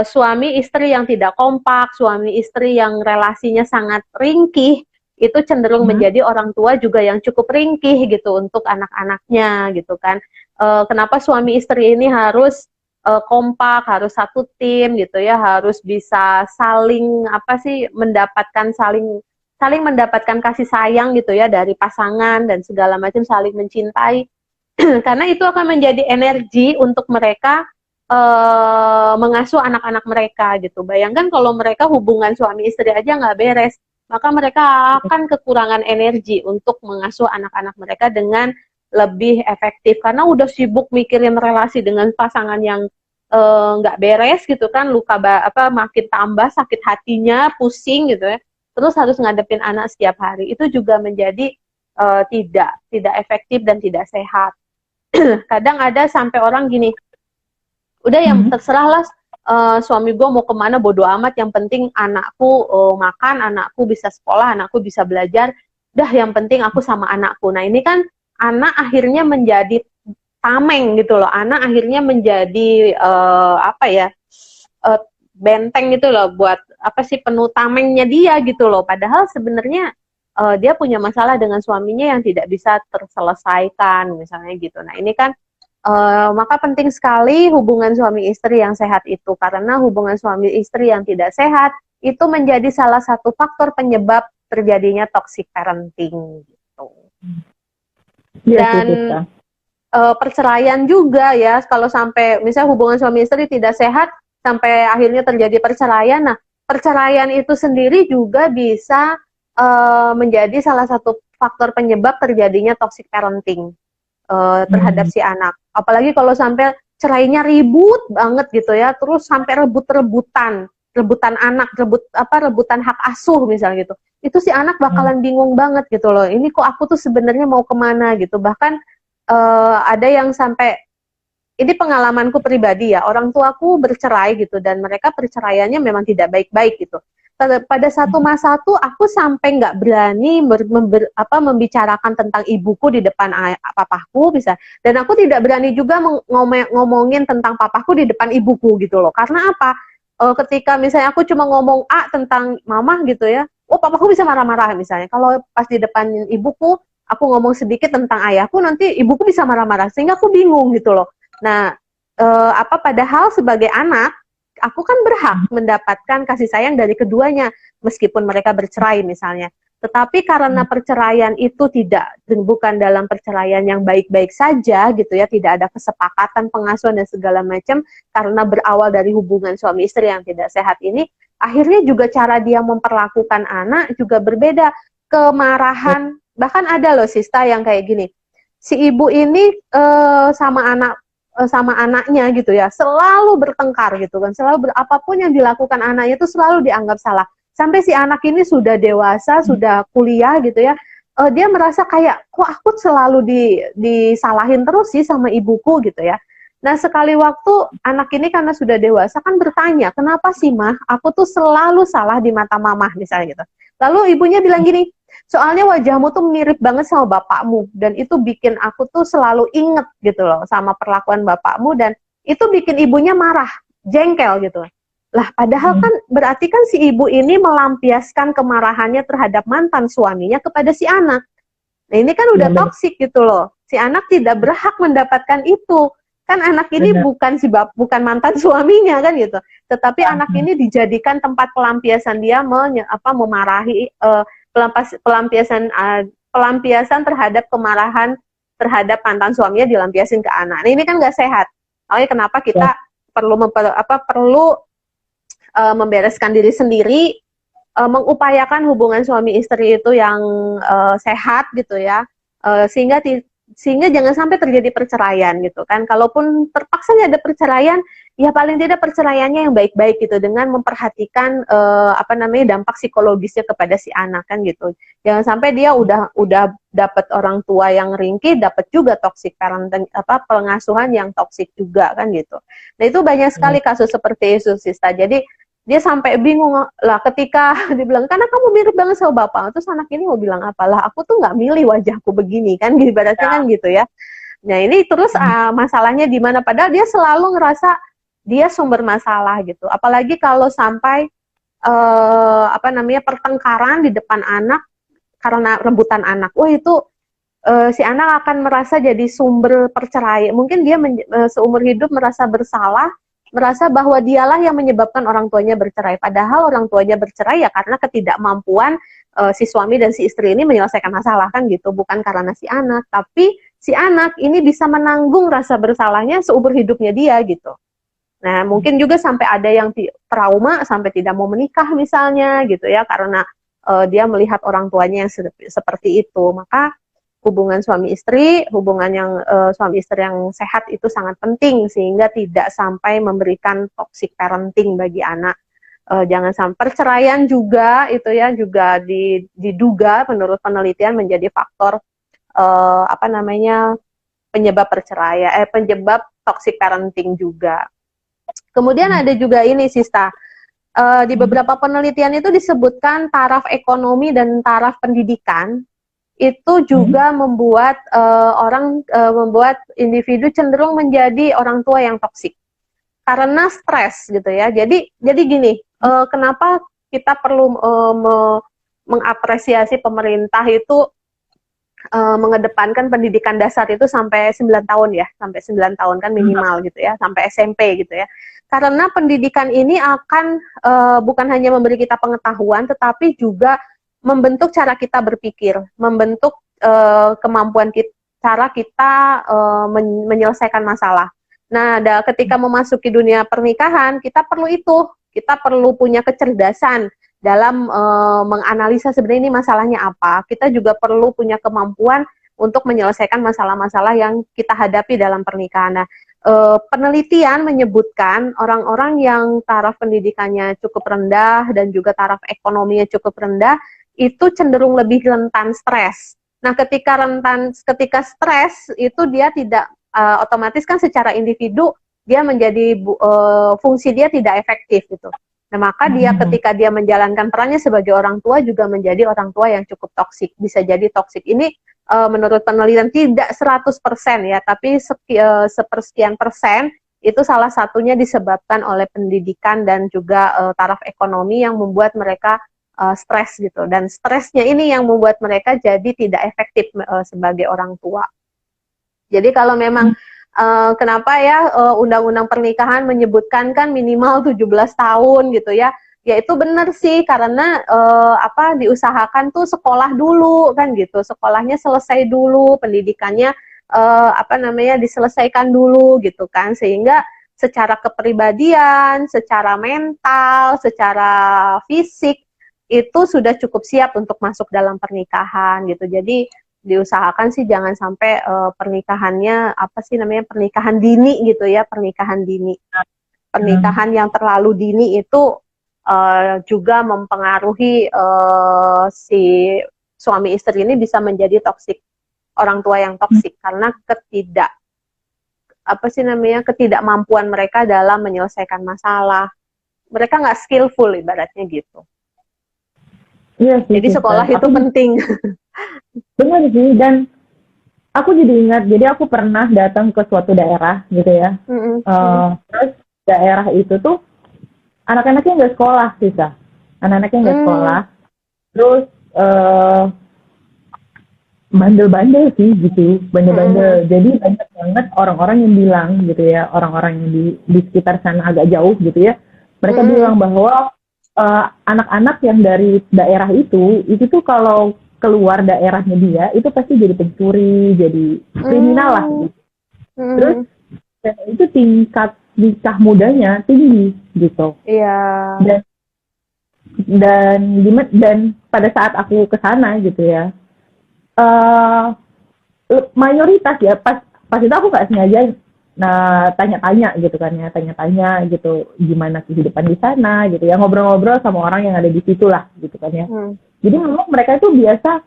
suami istri yang tidak kompak, suami istri yang relasinya sangat ringkih, itu cenderung menjadi orang tua juga yang cukup ringkih gitu untuk anak-anaknya gitu kan. Kenapa suami istri ini harus kompak, harus satu tim gitu ya, harus bisa saling saling mendapatkan kasih sayang gitu ya dari pasangan dan segala macam, saling mencintai. Karena itu akan menjadi energi untuk mereka mengasuh anak-anak mereka gitu. Bayangkan kalau mereka hubungan suami istri aja nggak beres, maka mereka akan kekurangan energi untuk mengasuh anak-anak mereka dengan lebih efektif, karena udah sibuk mikirin relasi dengan pasangan yang nggak beres gitu kan, makin tambah sakit hatinya, pusing gitu ya, terus harus ngadepin anak setiap hari, itu juga menjadi tidak efektif dan tidak sehat. Kadang ada sampai orang gini, udah yang terserah lah suami gue mau kemana bodo amat, yang penting anakku makan, anakku bisa sekolah, anakku bisa belajar, udah yang penting aku sama anakku. Nah ini kan anak akhirnya menjadi tameng gitu loh, anak akhirnya menjadi benteng gitu loh, buat penuh tamengnya dia gitu loh, padahal sebenarnya dia punya masalah dengan suaminya yang tidak bisa terselesaikan misalnya gitu. Nah ini kan maka penting sekali hubungan suami istri yang sehat itu, karena hubungan suami istri yang tidak sehat itu menjadi salah satu faktor penyebab terjadinya toxic parenting gitu. Dan perceraian juga ya, kalau sampai misalnya hubungan suami istri tidak sehat sampai akhirnya terjadi perceraian. Nah perceraian itu sendiri juga bisa menjadi salah satu faktor penyebab terjadinya toxic parenting terhadap si anak. Apalagi kalau sampai cerainya ribut banget gitu ya, terus sampai rebutan anak, rebutan hak asuh misalnya gitu. Itu si anak bakalan bingung banget gitu loh. Ini kok aku tuh sebenarnya mau kemana gitu. Bahkan ada yang sampai, ini pengalamanku pribadi ya, orang tuaku bercerai gitu dan mereka perceraiannya memang tidak baik-baik gitu. Pada satu masa tuh aku sampai nggak berani membicarakan tentang ibuku di depan papaku bisa, dan aku tidak berani juga ngomongin tentang papaku di depan ibuku gitu loh. Karena apa? Ketika misalnya aku cuma ngomong tentang mama gitu ya, oh papaku bisa marah-marah misalnya. Kalau pas di depan ibuku aku ngomong sedikit tentang ayahku, nanti ibuku bisa marah-marah, sehingga aku bingung gitu loh. Nah padahal sebagai anak aku kan berhak mendapatkan kasih sayang dari keduanya, meskipun mereka bercerai misalnya. Tetapi karena perceraian itu bukan dalam perceraian yang baik-baik saja gitu ya, tidak ada kesepakatan pengasuhan dan segala macam, karena berawal dari hubungan suami istri yang tidak sehat ini, akhirnya juga cara dia memperlakukan anak juga berbeda. Kemarahan, bahkan ada loh Sista yang kayak gini, si ibu ini sama anaknya gitu ya, selalu bertengkar gitu kan, apapun yang dilakukan anaknya itu selalu dianggap salah, sampai si anak ini sudah dewasa, sudah kuliah gitu ya, dia merasa kayak kok aku selalu disalahin terus sih sama ibuku gitu ya. Nah sekali waktu anak ini karena sudah dewasa kan bertanya, kenapa sih mah aku tuh selalu salah di mata mamah misalnya gitu. Lalu ibunya bilang gini, soalnya wajahmu tuh mirip banget sama bapakmu, dan itu bikin aku tuh selalu inget gitu loh sama perlakuan bapakmu, dan itu bikin ibunya marah, jengkel gitu. Lah padahal kan berarti kan si ibu ini melampiaskan kemarahannya terhadap mantan suaminya kepada si anak. Nah ini kan udah toksik gitu loh. Si anak tidak berhak mendapatkan itu. Kan anak ini bukan mantan suaminya kan gitu. Tetapi anak ini dijadikan tempat pelampiasan dia memarahi pelampiasan terhadap kemarahan terhadap mantan suaminya dilampiasin ke anak. Nah ini kan nggak sehat. Makanya kenapa kita perlu membereskan diri sendiri, mengupayakan hubungan suami istri itu yang sehat gitu ya, sehingga jangan sampai terjadi perceraian gitu kan. Kalaupun terpaksa ada perceraian, ya paling tidak perceraiannya yang baik-baik gitu, dengan memperhatikan dampak psikologisnya kepada si anak kan gitu. Jangan sampai dia udah dapat orang tua yang ringkih, dapat juga toxic parenting, pengasuhan yang toksik juga kan gitu. Nah itu banyak sekali kasus seperti itu Sista. Jadi dia sampai bingung lah ketika dibilang, karena kamu mirip banget sama bapak. Terus anak ini mau bilang apalah, aku tuh nggak milih wajahku begini kan, ibaratnya kan gitu ya. Nah ini terus masalahnya di mana? Padahal dia selalu ngerasa dia sumber masalah gitu. Apalagi kalau sampai pertengkaran di depan anak karena rebutan anak. Wah itu si anak akan merasa jadi sumber perceraian. Mungkin dia seumur hidup merasa bersalah, merasa bahwa dialah yang menyebabkan orang tuanya bercerai. Padahal orang tuanya bercerai ya karena ketidakmampuan si suami dan si istri ini menyelesaikan masalah kan gitu. Bukan karena si anak, tapi si anak ini bisa menanggung rasa bersalahnya seumur hidupnya dia gitu. Nah mungkin juga sampai ada yang trauma sampai tidak mau menikah misalnya gitu ya, karena dia melihat orang tuanya yang seperti itu. Maka hubungan suami istri yang sehat itu sangat penting, sehingga tidak sampai memberikan toxic parenting bagi anak. Jangan sampai perceraian juga itu ya juga diduga menurut penelitian menjadi faktor penyebab perceraian, penyebab toxic parenting juga. Kemudian ada juga ini Sista, di beberapa penelitian itu disebutkan taraf ekonomi dan taraf pendidikan itu juga membuat membuat individu cenderung menjadi orang tua yang toksik karena stres gitu ya. Jadi gini, kenapa kita perlu mengapresiasi pemerintah itu mengedepankan pendidikan dasar itu sampai 9 tahun ya, sampai 9 tahun kan minimal gitu ya, sampai SMP gitu ya. Karena pendidikan ini akan bukan hanya memberi kita pengetahuan, tetapi juga membentuk cara kita berpikir, membentuk kemampuan cara kita menyelesaikan masalah. Nah, ketika memasuki dunia pernikahan, kita perlu punya kecerdasan dalam menganalisa sebenarnya ini masalahnya apa. Kita juga perlu punya kemampuan untuk menyelesaikan masalah-masalah yang kita hadapi dalam pernikahan. Nah, penelitian menyebutkan orang-orang yang taraf pendidikannya cukup rendah dan juga taraf ekonominya cukup rendah itu cenderung lebih rentan stres. Nah, ketika stres itu dia tidak otomatis kan secara individu dia menjadi fungsi dia tidak efektif gitu. Nah, maka ketika dia menjalankan perannya sebagai orang tua juga menjadi orang tua yang cukup toksik. Bisa jadi toksik ini menurut penelitian tidak 100% ya, tapi sepersekian persen itu salah satunya disebabkan oleh pendidikan dan juga taraf ekonomi yang membuat mereka stres gitu, dan stresnya ini yang membuat mereka jadi tidak efektif sebagai orang tua. Jadi kalau memang kenapa ya undang-undang pernikahan menyebutkan kan minimal 17 tahun gitu ya, ya itu benar sih, karena diusahakan tuh sekolah dulu kan gitu, sekolahnya selesai dulu, pendidikannya diselesaikan dulu gitu kan, sehingga secara kepribadian, secara mental, secara fisik itu sudah cukup siap untuk masuk dalam pernikahan gitu. Jadi diusahakan sih jangan sampai pernikahannya pernikahan dini gitu ya, pernikahan dini. Pernikahan yang terlalu dini itu juga mempengaruhi si suami istri ini bisa menjadi toksik, orang tua yang toksik karena ketidakmampuan mereka dalam menyelesaikan masalah. Mereka nggak skillful ibaratnya gitu. Iya sih, jadi sekolah itu penting. Benar sih, dan aku jadi ingat, jadi aku pernah datang ke suatu daerah gitu ya. Terus daerah itu tuh anak-anaknya nggak sekolah sih, Kak. Anak-anaknya nggak sekolah. Terus bandel-bandel sih gitu, bandel-bandel. Jadi banyak banget orang-orang yang bilang gitu ya, orang-orang yang di sekitar sana agak jauh gitu ya. Mereka bilang bahwa anak-anak yang dari daerah itu tuh kalau keluar daerahnya dia itu pasti jadi pencuri, jadi kriminal lah gitu. Terus itu tingkat nikah mudanya tinggi gitu. Iya. Dan pada saat aku ke sana gitu ya, mayoritas ya pas itu aku nggak sengaja tanya-tanya gitu kan ya, tanya-tanya gitu gimana kehidupan di sana gitu ya, ngobrol-ngobrol sama orang yang ada di situ lah gitu kan ya. Jadi memang mereka itu biasa,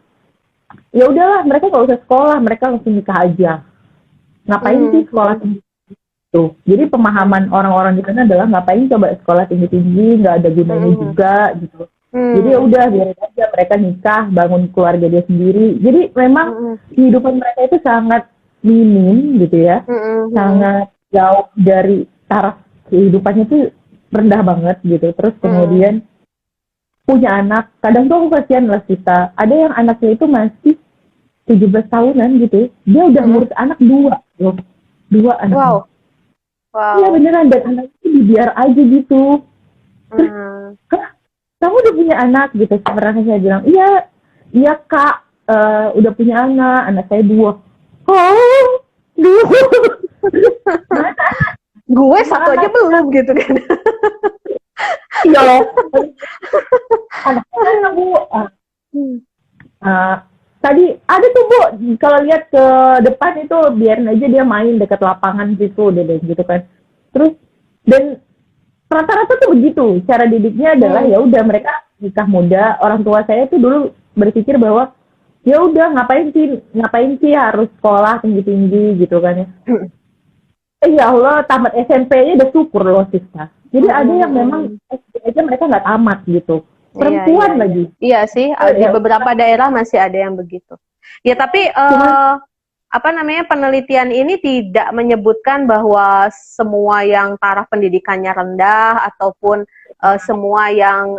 ya udahlah mereka nggak usah sekolah, mereka langsung nikah aja. Ngapain sih sekolah tinggi-tinggi? Jadi pemahaman orang-orang di sana adalah ngapain coba sekolah tinggi-tinggi, nggak ada gunanya juga gitu. Jadi ya udah biarin aja mereka nikah, bangun keluarga dia sendiri. Jadi memang kehidupan mereka itu sangat minim gitu ya, sangat jauh dari taraf kehidupannya itu rendah banget gitu. Terus kemudian punya anak, kadang tuh aku kasihan lah kita. Ada yang anaknya itu masih 17 tahunan gitu, dia udah ngurus anak 2 loh, 2 anak. Wow. Iya beneran, dan anak itu dibiar aja gitu. Terus, kamu udah punya anak gitu? Pernah saya bilang, iya kak, udah punya anak saya 2. Oh, 2. Gue satu aja belum gitu kan. Iya. Anak-anak Bu. Tadi ada tuh Bu, kalau lihat ke depan itu biarin aja dia main dekat lapangan situ, deh gitu kan. Terus dan rata-rata tuh begitu. Cara didiknya adalah ya udah mereka nikah muda. Orang tua saya tuh dulu berpikir bahwa ya udah ngapain sih harus sekolah tinggi-tinggi gitu kan ya. Ya Allah, tamat SMP-nya udah syukur loh Siska. Jadi ada yang memang SD aja mereka nggak tamat gitu. Perempuan lagi. Iya sih, di beberapa daerah masih ada yang begitu. Ya tapi penelitian ini tidak menyebutkan bahwa semua yang taraf pendidikannya rendah ataupun semua yang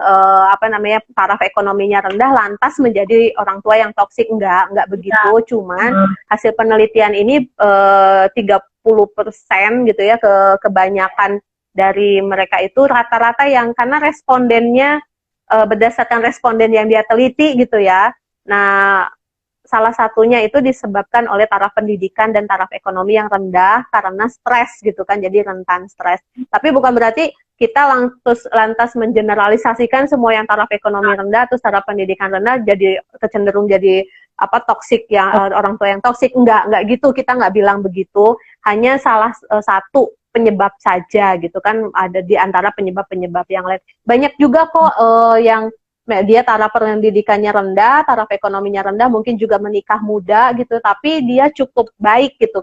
taraf ekonominya rendah lantas menjadi orang tua yang toksik, enggak begitu. Cuman hasil penelitian ini 30% gitu ya, kebanyakan dari mereka itu rata-rata yang karena respondennya berdasarkan responden yang dia teliti gitu ya. Nah, salah satunya itu disebabkan oleh taraf pendidikan dan taraf ekonomi yang rendah karena stres gitu kan, jadi rentan stres. Tapi bukan berarti kita lantas mengeneralisasikan semua yang taraf ekonomi rendah terus taraf pendidikan rendah jadi cenderung jadi toksik, yang orang tua yang toksik. Enggak gitu, kita nggak bilang begitu. Hanya salah satu penyebab saja gitu kan, ada di antara penyebab-penyebab yang lain. Banyak juga kok yang dia taraf pendidikannya rendah, taraf ekonominya rendah, mungkin juga menikah muda gitu, tapi dia cukup baik gitu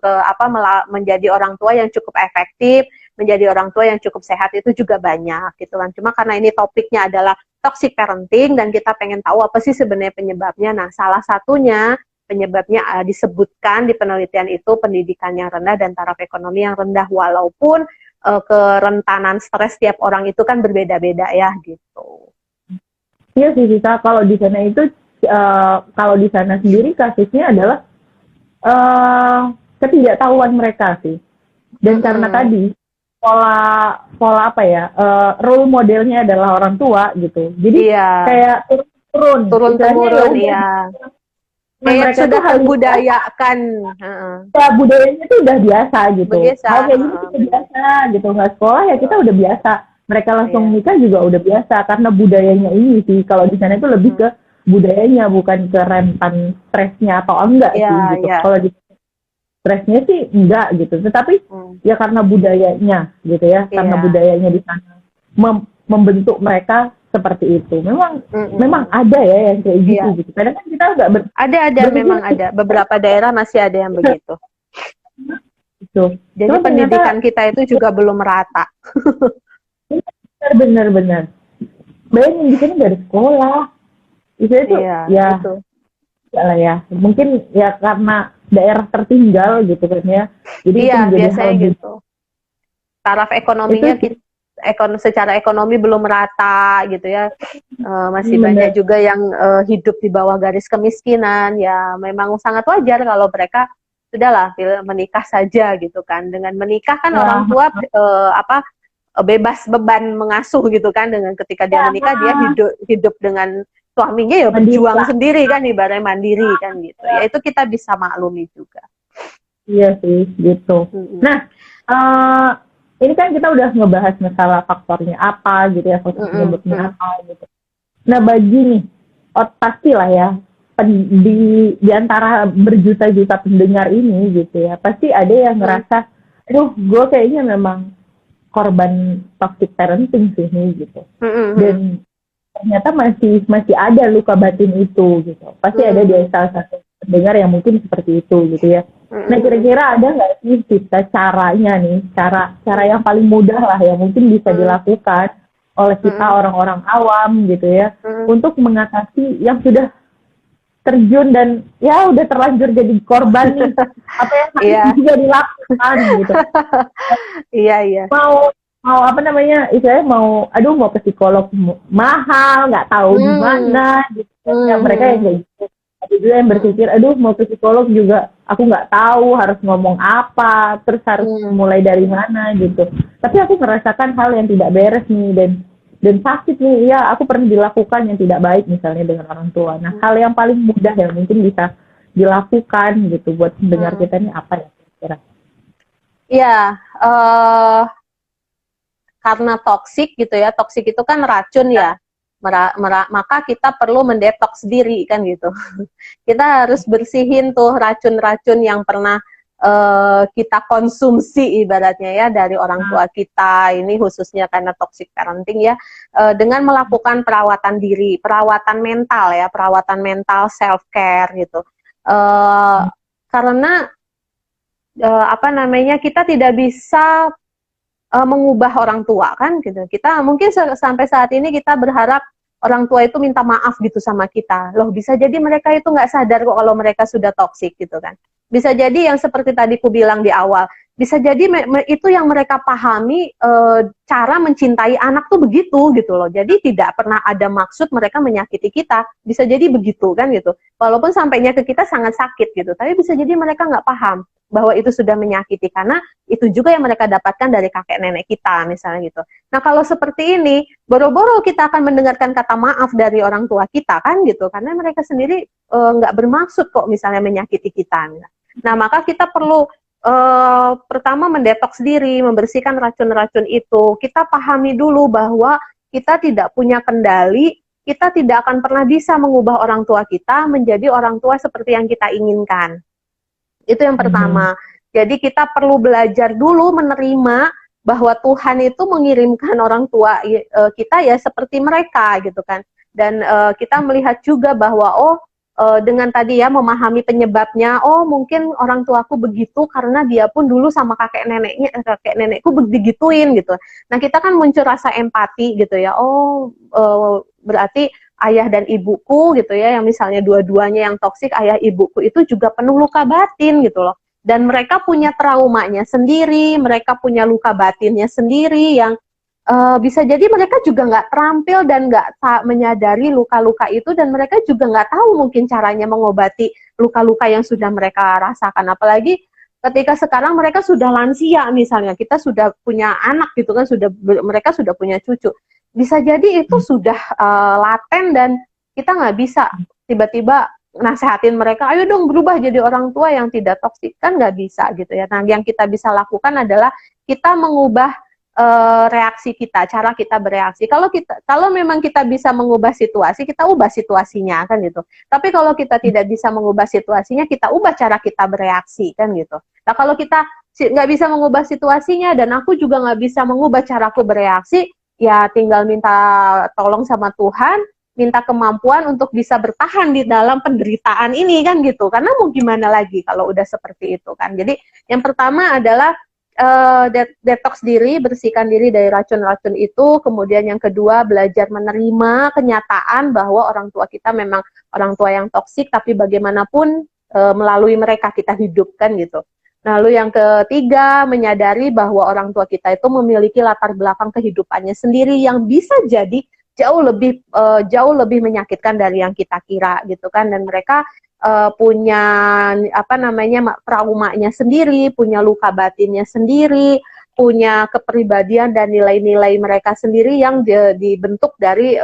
menjadi orang tua yang cukup efektif, menjadi orang tua yang cukup sehat, itu juga banyak gitu kan. Cuma karena ini topiknya adalah toxic parenting dan kita pengen tahu apa sih sebenarnya penyebabnya. Nah, salah satunya penyebabnya disebutkan di penelitian itu pendidikannya rendah dan taraf ekonomi yang rendah, walaupun kerentanan stres tiap orang itu kan berbeda-beda ya gitu. Iya sih Sita, kalau di sana itu kalau di sana sendiri kasusnya adalah ketidaktahuan mereka sih. Dan karena tadi pola role modelnya adalah orang tua gitu. Jadi kayak turun-temurun ya. Kayak sudah terbudayakan. Ya, budayanya itu udah biasa gitu. Kalau kayak gitu kita biasa gitu, nggak sekolah ya kita udah biasa. Mereka langsung nikah juga udah biasa karena budayanya ini sih. Kalau di sana itu lebih ke budayanya, bukan ke rentan stresnya atau enggak sih gitu. Kalau di stresnya sih enggak gitu. Tetapi ya karena budayanya gitu ya, karena budayanya di sana membentuk mereka seperti itu. Memang ada ya yang kayak gitu. Kadang kan kita nggak ada memang ada. Beberapa daerah masih ada yang begitu. Gitu. Jadi pendidikan kita itu juga belum merata. Benar. Bayangin di sini dari sekolah. Itu ya. Lah ya. Mungkin ya karena daerah tertinggal gitu kan ya. Jadi itu Iya, menjadi biasanya hal gitu. Taraf ekonominya itu secara ekonomi belum merata gitu ya. Masih banyak benar. juga yang hidup di bawah garis kemiskinan. Ya memang sangat wajar kalau mereka sudahlah menikah saja gitu kan. Dengan menikah kan orang Ya, tua bebas beban mengasuh gitu kan. Dengan ketika dia menikah dia hidup dengan suaminya ya mandiri berjuang lah. sendiri kan, ibaratnya mandiri kan gitu. Ya itu kita bisa maklumi juga. Iya sih, gitu. Mm-mm. Nah, eh, ini kan kita udah ngebahas masalah faktornya apa gitu ya, faktor Mm-mm. penyebabnya Mm-mm. apa gitu. Nah, bagi nih, pastilah ya, di antara berjuta-juta pendengar ini gitu ya, pasti ada yang Mm. ngerasa, aduh, gue kayaknya memang korban toxic parenting sih nih gitu. Mm-mm. Dan ternyata masih ada luka batin itu gitu. Pasti ada di Mm-mm. salah satu pendengar yang mungkin seperti itu gitu ya. Nah, Mm-mm. kira-kira ada nggak sih kita caranya nih, cara yang paling mudah lah yang mungkin bisa dilakukan oleh kita Mm-mm. orang-orang awam gitu ya, Mm-mm. untuk mengatasi yang sudah terjun dan ya udah terlanjur jadi korban nih, apa yang harus Iya, juga dilakukan gitu. iya, iya. Mau mau apa namanya, istilahnya mau, aduh, mau ke psikolog mahal, nggak tahu Hmm. gimana gitu ya, mereka yang Hmm. kayak gitu. Ada juga yang berpikir, aduh, mau ke psikolog juga aku nggak tahu harus ngomong apa, terus harus Hmm. mulai dari mana gitu. Tapi aku merasakan hal yang tidak beres nih, dan sakit nih, ya aku pernah dilakukan yang tidak baik misalnya dengan orang tua. Nah, hal yang paling mudah yang mungkin bisa dilakukan gitu buat mendengar Hmm. kita nih apa ya kira-kira? Iya, karena toksik gitu ya, toksik itu kan racun ya. Maka kita perlu mendetoks diri kan gitu. Kita harus bersihin tuh racun-racun yang pernah kita konsumsi ibaratnya ya dari orang tua kita, ini khususnya karena toxic parenting ya, dengan melakukan perawatan diri, perawatan mental ya, perawatan mental, self care gitu. Karena apa namanya, kita tidak bisa mengubah orang tua kan gitu. Kita mungkin sampai saat ini kita berharap orang tua itu minta maaf gitu sama kita. Loh, bisa jadi mereka itu nggak sadar kok kalau mereka sudah toksik gitu kan. Bisa jadi yang seperti tadi ku bilang di awal, bisa jadi itu yang mereka pahami, cara mencintai anak tuh begitu gitu loh. Jadi tidak pernah ada maksud mereka menyakiti kita. Bisa jadi begitu kan gitu. Walaupun sampainya ke kita sangat sakit gitu, tapi bisa jadi mereka nggak paham bahwa itu sudah menyakiti, karena itu juga yang mereka dapatkan dari kakek nenek kita misalnya gitu. Nah, kalau seperti ini, boro-boro kita akan mendengarkan kata maaf dari orang tua kita kan gitu, karena mereka sendiri nggak bermaksud kok misalnya menyakiti kita. Nah, maka kita perlu pertama mendetoks diri, membersihkan racun-racun itu. Kita pahami dulu bahwa kita tidak punya kendali, kita tidak akan pernah bisa mengubah orang tua kita menjadi orang tua seperti yang kita inginkan. Itu yang pertama. Jadi kita perlu belajar dulu menerima bahwa Tuhan itu mengirimkan orang tua kita ya seperti mereka gitu kan. Dan kita melihat juga bahwa dengan tadi ya memahami penyebabnya, mungkin orang tuaku begitu karena dia pun dulu sama kakek nenekku begituin gitu. Nah, kita kan muncul rasa empati gitu ya. Berarti ayah dan ibuku gitu ya, yang misalnya dua-duanya yang toksik, ayah ibuku itu juga penuh luka batin gitu loh. Dan mereka punya traumanya sendiri, mereka punya luka batinnya sendiri yang bisa jadi mereka juga nggak terampil dan nggak menyadari luka-luka itu, dan mereka juga nggak tahu mungkin caranya mengobati luka-luka yang sudah mereka rasakan. Apalagi ketika sekarang mereka sudah lansia misalnya, kita sudah punya anak gitu kan, mereka sudah punya cucu. Bisa jadi itu sudah laten dan kita nggak bisa tiba-tiba nasehatin mereka, ayo dong berubah jadi orang tua yang tidak toksik, kan nggak bisa gitu ya. Nah, yang kita bisa lakukan adalah kita mengubah reaksi kita, cara kita bereaksi. Kalau memang kita bisa mengubah situasi, kita ubah situasinya kan gitu. Tapi kalau kita tidak bisa mengubah situasinya, kita ubah cara kita bereaksi kan gitu. Nah, kalau kita nggak bisa mengubah situasinya dan aku juga nggak bisa mengubah caraku bereaksi, ya tinggal minta tolong sama Tuhan, minta kemampuan untuk bisa bertahan di dalam penderitaan ini kan gitu. Karena mau gimana lagi kalau udah seperti itu kan. Jadi yang pertama adalah detoks diri, bersihkan diri dari racun-racun itu. Kemudian yang kedua, belajar menerima kenyataan bahwa orang tua kita memang orang tua yang toksik, tapi bagaimanapun melalui mereka kita hidupkan gitu. Lalu yang ketiga, menyadari bahwa orang tua kita itu memiliki latar belakang kehidupannya sendiri yang bisa jadi jauh lebih menyakitkan dari yang kita kira gitu kan, dan mereka punya traumanya sendiri, punya luka batinnya sendiri, punya kepribadian dan nilai-nilai mereka sendiri yang dibentuk dari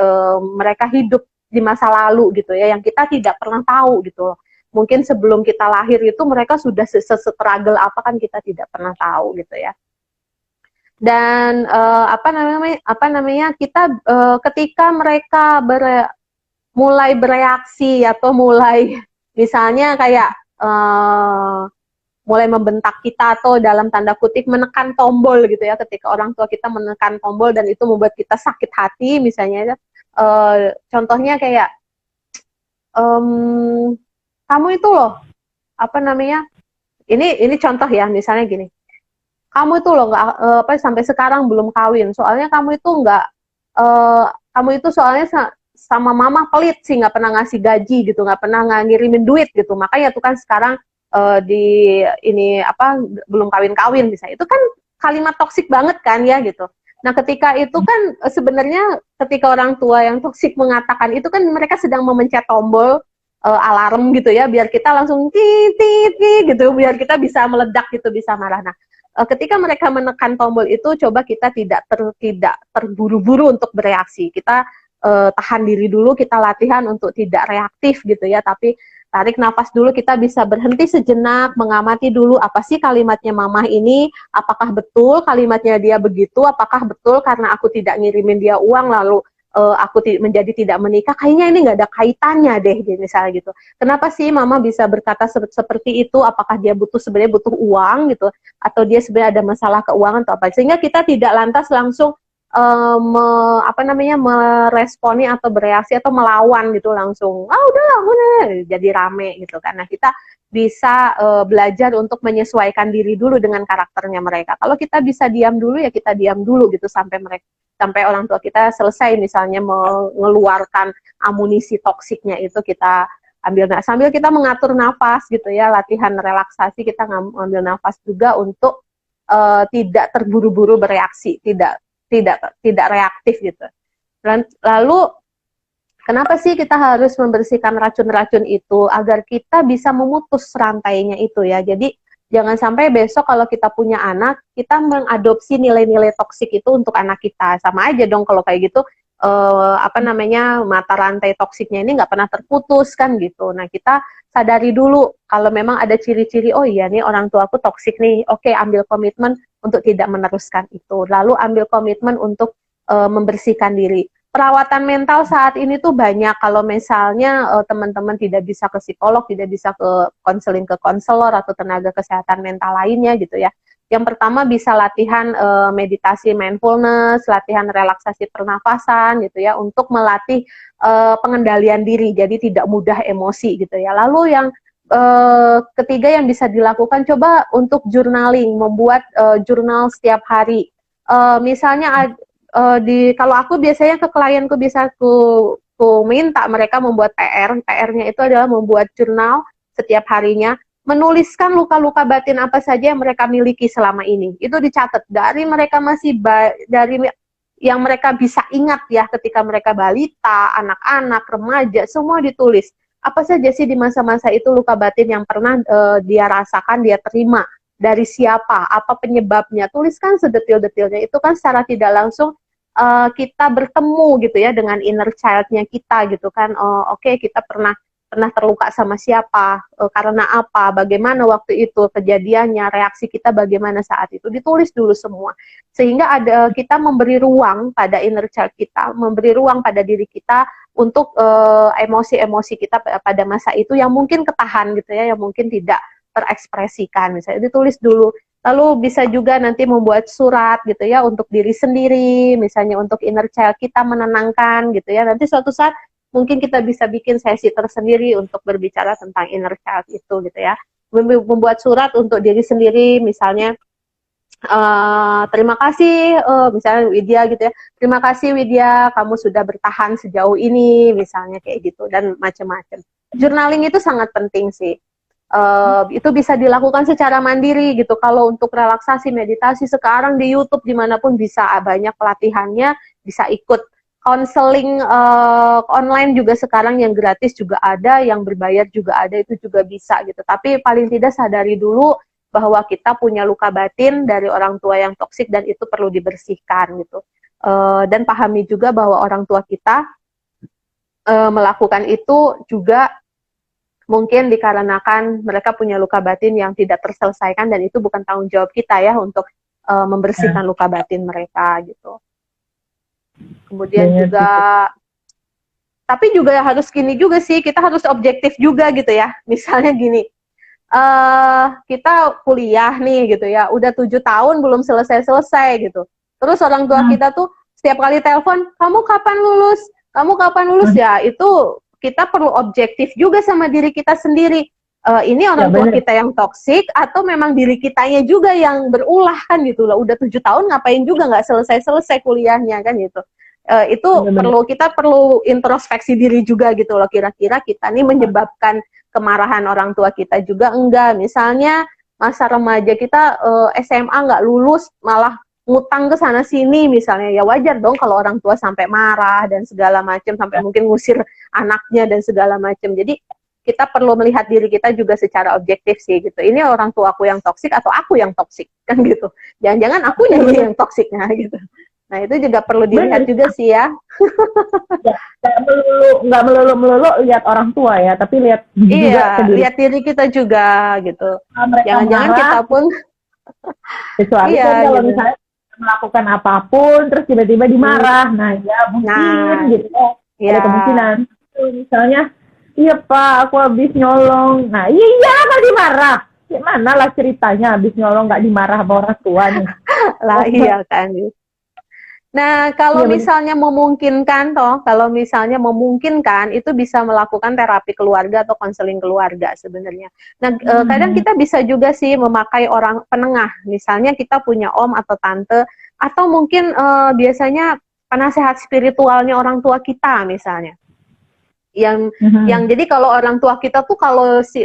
mereka hidup di masa lalu gitu ya, yang kita tidak pernah tahu gitu loh. Mungkin sebelum kita lahir itu mereka sudah struggle apa kan kita tidak pernah tahu gitu ya. Dan kita ketika mereka mulai bereaksi atau mulai misalnya kayak mulai membentak kita atau dalam tanda kutip menekan tombol gitu ya, ketika orang tua kita menekan tombol dan itu membuat kita sakit hati misalnya, contohnya kayak kamu itu loh ini contoh ya, misalnya gini, kamu itu loh nggak sampai sekarang belum kawin, soalnya kamu itu nggak kamu itu soalnya sama mama pelit sih, nggak pernah ngasih gaji gitu, nggak pernah ngirimin duit gitu, makanya tuh kan sekarang belum kawin-kawin misalnya. Itu kan kalimat toksik banget kan ya gitu. Nah ketika itu kan sebenarnya ketika orang tua yang toksik mengatakan itu kan mereka sedang memencet tombol alarm gitu ya, biar kita langsung tit gitu, biar kita bisa meledak gitu, bisa marah. Nah, ketika mereka menekan tombol itu, coba kita tidak terburu-buru untuk bereaksi. Kita tahan diri dulu, kita latihan untuk tidak reaktif gitu ya, tapi tarik nafas dulu, kita bisa berhenti sejenak, mengamati dulu apa sih kalimatnya mamah ini, apakah betul kalimatnya dia begitu, apakah betul karena aku tidak ngirimin dia uang lalu aku menjadi tidak menikah, kayaknya ini nggak ada kaitannya deh, misalnya gitu. Kenapa sih mama bisa berkata seperti itu? Apakah dia sebenarnya butuh uang gitu, atau dia sebenarnya ada masalah keuangan atau apa? Sehingga kita tidak lantas langsung meresponi atau bereaksi atau melawan gitu langsung. Udah jadi rame gitu. Karena kita bisa belajar untuk menyesuaikan diri dulu dengan karakternya mereka. Kalau kita bisa diam dulu ya kita diam dulu gitu sampai orang tua kita selesai misalnya mengeluarkan amunisi toksiknya itu, kita sambil kita mengatur nafas gitu ya, latihan relaksasi, kita ngambil nafas juga untuk tidak terburu-buru bereaksi, tidak reaktif gitu. Lalu kenapa sih kita harus membersihkan racun-racun itu agar kita bisa memutus rantainya itu ya. Jadi jangan sampai besok kalau kita punya anak, kita mengadopsi nilai-nilai toksik itu untuk anak kita. Sama aja dong kalau kayak gitu, mata rantai toksiknya ini nggak pernah terputus kan gitu. Nah kita sadari dulu kalau memang ada ciri-ciri, oh iya nih orang tua aku toksik nih, oke, ambil komitmen untuk tidak meneruskan itu. Lalu ambil komitmen untuk membersihkan diri. Perawatan mental saat ini tuh banyak. Kalau misalnya teman-teman tidak bisa ke psikolog, tidak bisa ke konseling ke konselor atau tenaga kesehatan mental lainnya gitu ya. Yang pertama bisa latihan meditasi mindfulness, latihan relaksasi pernafasan gitu ya, untuk melatih pengendalian diri, jadi tidak mudah emosi gitu ya. Lalu yang ketiga yang bisa dilakukan, coba untuk journaling, membuat jurnal setiap hari. Misalnya kalau aku biasanya ke klienku bisa aku minta mereka membuat PR-nya itu adalah membuat jurnal setiap harinya, menuliskan luka-luka batin apa saja yang mereka miliki selama ini. Itu dicatat dari mereka dari yang mereka bisa ingat ya, ketika mereka balita, anak-anak, remaja, semua ditulis. Apa saja sih di masa-masa itu luka batin yang pernah dia rasakan, dia terima, dari siapa, apa penyebabnya, tuliskan sedetil-detilnya. Itu kan secara tidak langsung kita bertemu gitu ya dengan inner child-nya kita gitu kan. Oke, kita pernah terluka sama siapa, karena apa, bagaimana waktu itu kejadiannya, reaksi kita bagaimana saat itu, ditulis dulu semua. Sehingga kita memberi ruang pada inner child kita, memberi ruang pada diri kita untuk emosi-emosi kita pada masa itu yang mungkin ketahan gitu ya, yang mungkin tidak terekspresikan, misalnya ditulis dulu. Lalu bisa juga nanti membuat surat gitu ya untuk diri sendiri, misalnya untuk inner child kita, menenangkan gitu ya. Nanti suatu saat mungkin kita bisa bikin sesi tersendiri untuk berbicara tentang inner child itu gitu ya. Membuat surat untuk diri sendiri, misalnya terima kasih misalnya Widya gitu ya. Terima kasih Widya, kamu sudah bertahan sejauh ini, misalnya kayak gitu, dan macam-macam. Journaling itu sangat penting sih. Itu bisa dilakukan secara mandiri gitu. Kalau untuk relaksasi, meditasi sekarang di YouTube dimanapun bisa, banyak pelatihannya, bisa ikut. Konseling online juga sekarang yang gratis juga ada, yang berbayar juga ada, itu juga bisa gitu. Tapi paling tidak sadari dulu bahwa kita punya luka batin dari orang tua yang toksik dan itu perlu dibersihkan gitu. Dan pahami juga bahwa orang tua kita melakukan itu juga mungkin dikarenakan mereka punya luka batin yang tidak terselesaikan, dan itu bukan tanggung jawab kita ya untuk membersihkan luka batin mereka gitu. Kemudian juga, tapi juga harus gini juga sih, kita harus objektif juga gitu ya. Misalnya gini, kita kuliah nih gitu ya, udah 7 tahun belum selesai-selesai gitu. Terus orang tua kita tuh setiap kali telepon, kamu kapan lulus? Kamu kapan lulus? Ya itu kita perlu objektif juga sama diri kita sendiri. Ini orang tua kita yang toksik atau memang diri kitanya juga yang berulah kan gitu loh. Udah 7 tahun ngapain juga nggak selesai-selesai kuliahnya kan gitu. Itu kita perlu introspeksi diri juga gitu loh, kira-kira kita nih menyebabkan kemarahan orang tua kita juga enggak. Misalnya masa remaja kita SMA nggak lulus malah ngutang ke sana sini misalnya, ya wajar dong kalau orang tua sampai marah dan segala macam, sampai mungkin ngusir anaknya dan segala macam. Jadi kita perlu melihat diri kita juga secara objektif sih gitu. Ini orang tua aku yang toksik atau aku yang toksik kan gitu. Jangan-jangan aku yang toksik nah gitu. Nah itu juga perlu dilihat juga sih ya. Nggak melulu lihat orang tua ya, tapi lihat juga lihat diri kita juga gitu. Jangan-jangan kita pun kecuali kalau gitu. Misalnya melakukan apapun terus tiba-tiba dimarah, nah ya mungkin gitu ada kemungkinan. Misalnya, iya Pak, aku habis nyolong. Nah iya kalau dimarah, gimana lah ceritanya habis nyolong nggak dimarah sama orang tua nih? Lah iya kan. Nah, kalau misalnya memungkinkan kalau misalnya memungkinkan itu bisa melakukan terapi keluarga atau konseling keluarga sebenarnya. Nah, kadang kita bisa juga sih memakai orang penengah. Misalnya kita punya om atau tante, atau mungkin biasanya penasehat spiritualnya orang tua kita misalnya. Yang jadi kalau orang tua kita tuh kalau si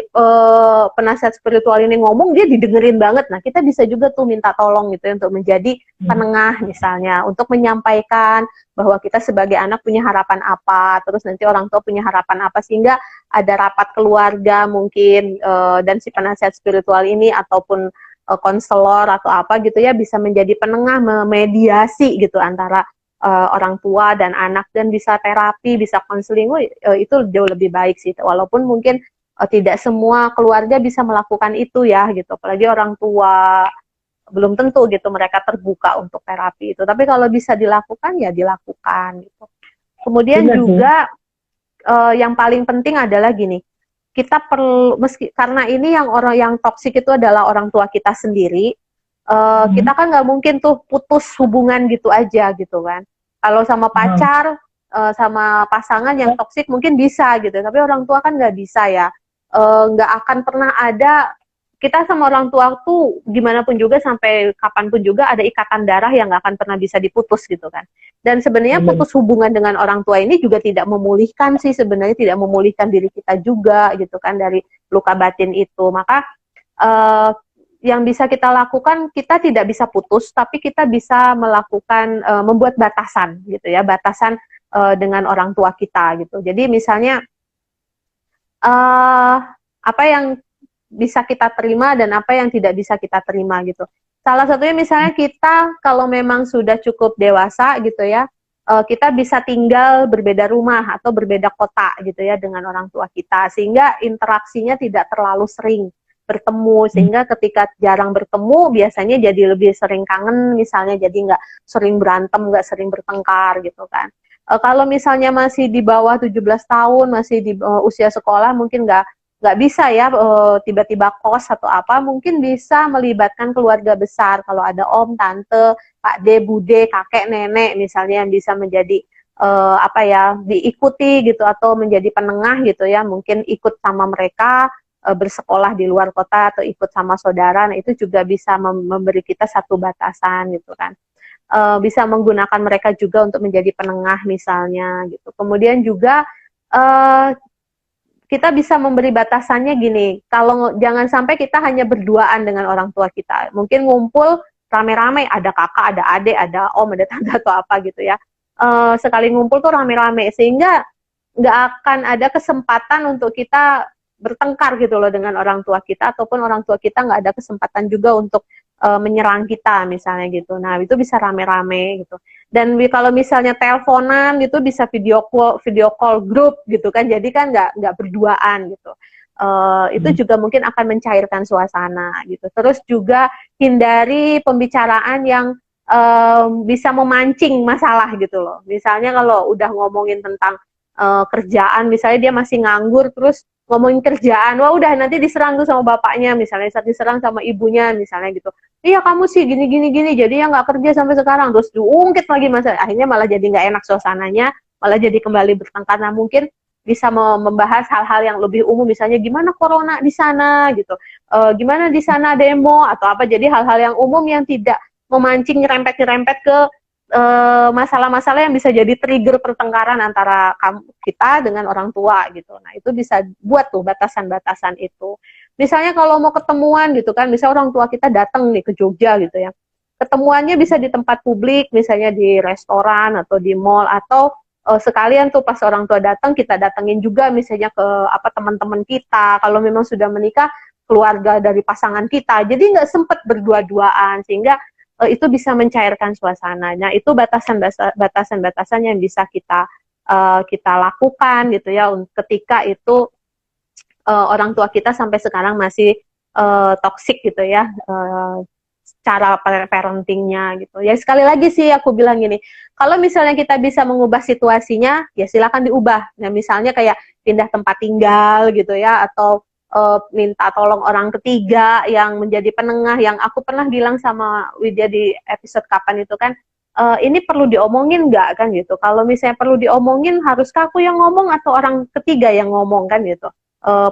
penasihat spiritual ini ngomong dia didengerin banget. Nah kita bisa juga tuh minta tolong gitu ya, untuk menjadi penengah misalnya, untuk menyampaikan bahwa kita sebagai anak punya harapan apa, terus nanti orang tua punya harapan apa, sehingga ada rapat keluarga mungkin dan si penasihat spiritual ini ataupun konselor atau apa gitu ya bisa menjadi penengah, memediasi gitu antara orang tua dan anak, dan bisa terapi, bisa konseling, itu jauh lebih baik sih. Walaupun mungkin tidak semua keluarga bisa melakukan itu ya gitu, apalagi orang tua belum tentu gitu mereka terbuka untuk terapi itu. Tapi kalau bisa dilakukan ya dilakukan gitu. Kemudian juga yang paling penting adalah gini, kita perlu karena ini yang orang yang toksik itu adalah orang tua kita sendiri. Kita kan nggak mungkin tuh putus hubungan gitu aja gitu kan. Kalau sama pacar, sama pasangan yang toksik mungkin bisa gitu, tapi orang tua kan nggak bisa ya. Nggak akan pernah ada, kita sama orang tua tuh gimana pun juga sampai kapanpun juga ada ikatan darah yang nggak akan pernah bisa diputus gitu kan. Dan sebenarnya putus hubungan dengan orang tua ini juga tidak memulihkan sih, sebenarnya tidak memulihkan diri kita juga gitu kan dari luka batin itu. Maka yang bisa kita lakukan, kita tidak bisa putus, tapi kita bisa melakukan membuat batasan gitu ya, batasan dengan orang tua kita gitu. Jadi misalnya apa yang bisa kita terima dan apa yang tidak bisa kita terima gitu. Salah satunya misalnya kita kalau memang sudah cukup dewasa gitu ya, kita bisa tinggal berbeda rumah atau berbeda kota gitu ya dengan orang tua kita, sehingga interaksinya tidak terlalu sering bertemu, sehingga ketika jarang bertemu biasanya jadi lebih sering kangen misalnya, jadi nggak sering berantem, nggak sering bertengkar gitu kan. Kalau misalnya masih di bawah 17 tahun, masih di usia sekolah, mungkin nggak bisa ya tiba-tiba kos atau apa, mungkin bisa melibatkan keluarga besar, kalau ada om, tante, pak de, bude, kakek, nenek misalnya yang bisa menjadi apa ya, diikuti gitu atau menjadi penengah gitu ya, mungkin ikut sama mereka bersekolah di luar kota atau ikut sama saudara. Nah itu juga bisa memberi kita satu batasan gitu kan. Bisa menggunakan mereka juga untuk menjadi penengah misalnya gitu. Kemudian juga kita bisa memberi batasannya gini, kalau jangan sampai kita hanya berduaan dengan orang tua kita. Mungkin ngumpul rame-rame, ada kakak, ada adik, ada om, ada tante atau apa gitu ya. Sekali ngumpul tuh rame-rame, sehingga nggak akan ada kesempatan untuk kita bertengkar gitu loh dengan orang tua kita, ataupun orang tua kita nggak ada kesempatan juga untuk menyerang kita misalnya gitu. Nah itu bisa rame-rame gitu. Dan kalau misalnya teleponan gitu bisa video call grup gitu kan, jadi kan nggak berduaan gitu. Itu juga mungkin akan mencairkan suasana gitu. Terus juga hindari pembicaraan yang bisa memancing masalah gitu loh. Misalnya kalau udah ngomongin tentang kerjaan, misalnya dia masih nganggur terus ngomongin kerjaan, wah udah nanti diserang tuh sama bapaknya, misalnya diserang sama ibunya misalnya gitu. Iya kamu sih gini gini gini, jadinya nggak kerja sampai sekarang, terus diungkit lagi masalah, akhirnya malah jadi nggak enak suasananya, malah jadi kembali bertengkar. Nah mungkin bisa membahas hal-hal yang lebih umum, misalnya gimana corona di sana gitu, gimana di sana demo atau apa, jadi hal-hal yang umum yang tidak memancing nyerempet-nyerempet ke masalah-masalah yang bisa jadi trigger pertengkaran antara kita dengan orang tua gitu. Nah itu bisa buat tuh batasan-batasan itu. Misalnya kalau mau ketemuan gitu kan, misalnya orang tua kita datang nih ke Jogja gitu ya, ketemuannya bisa di tempat publik, misalnya di restoran atau di mall, atau sekalian tuh pas orang tua datang kita datengin juga misalnya ke apa teman-teman kita, kalau memang sudah menikah keluarga dari pasangan kita, jadi nggak sempet berdua-duaan, sehingga itu bisa mencairkan suasana. Nah itu batasan-batasan yang bisa kita lakukan gitu ya ketika itu orang tua kita sampai sekarang masih toksik gitu ya, cara parentingnya gitu. Ya sekali lagi sih aku bilang gini, kalau misalnya kita bisa mengubah situasinya, ya silakan diubah. Nah misalnya kayak pindah tempat tinggal gitu ya, atau minta tolong orang ketiga yang menjadi penengah, yang aku pernah bilang sama Widya di episode kapan itu kan, ini perlu diomongin nggak kan gitu. Kalau misalnya perlu diomongin, haruskah aku yang ngomong atau orang ketiga yang ngomong kan gitu,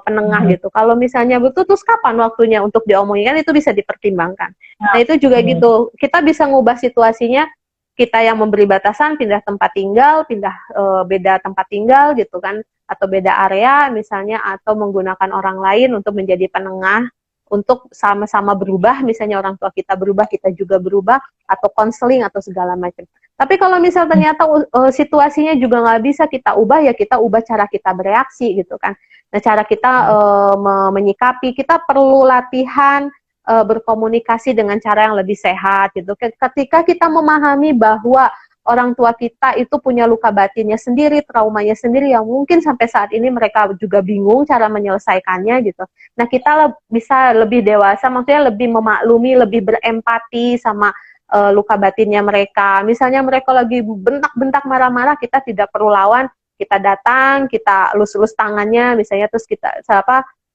penengah gitu. Kalau misalnya betul, terus kapan waktunya untuk diomongin, kan itu bisa dipertimbangkan. Nah itu juga gitu, kita bisa ngubah situasinya, kita yang memberi batasan, pindah tempat tinggal, pindah beda tempat tinggal gitu kan, atau beda area misalnya, atau menggunakan orang lain untuk menjadi penengah, untuk sama-sama berubah, misalnya orang tua kita berubah, kita juga berubah, atau konseling atau segala macam. Tapi kalau misal ternyata situasinya juga nggak bisa kita ubah, ya kita ubah cara kita bereaksi gitu kan. Nah cara kita menyikapi, kita perlu latihan berkomunikasi dengan cara yang lebih sehat gitu. Ketika kita memahami bahwa orang tua kita itu punya luka batinnya sendiri, traumanya sendiri yang mungkin sampai saat ini mereka juga bingung cara menyelesaikannya gitu. Nah kita bisa lebih dewasa, maksudnya lebih memaklumi, lebih berempati sama luka batinnya mereka. Misalnya mereka lagi bentak-bentak marah-marah, kita tidak perlu lawan, kita datang, kita elus-elus tangannya misalnya, terus kita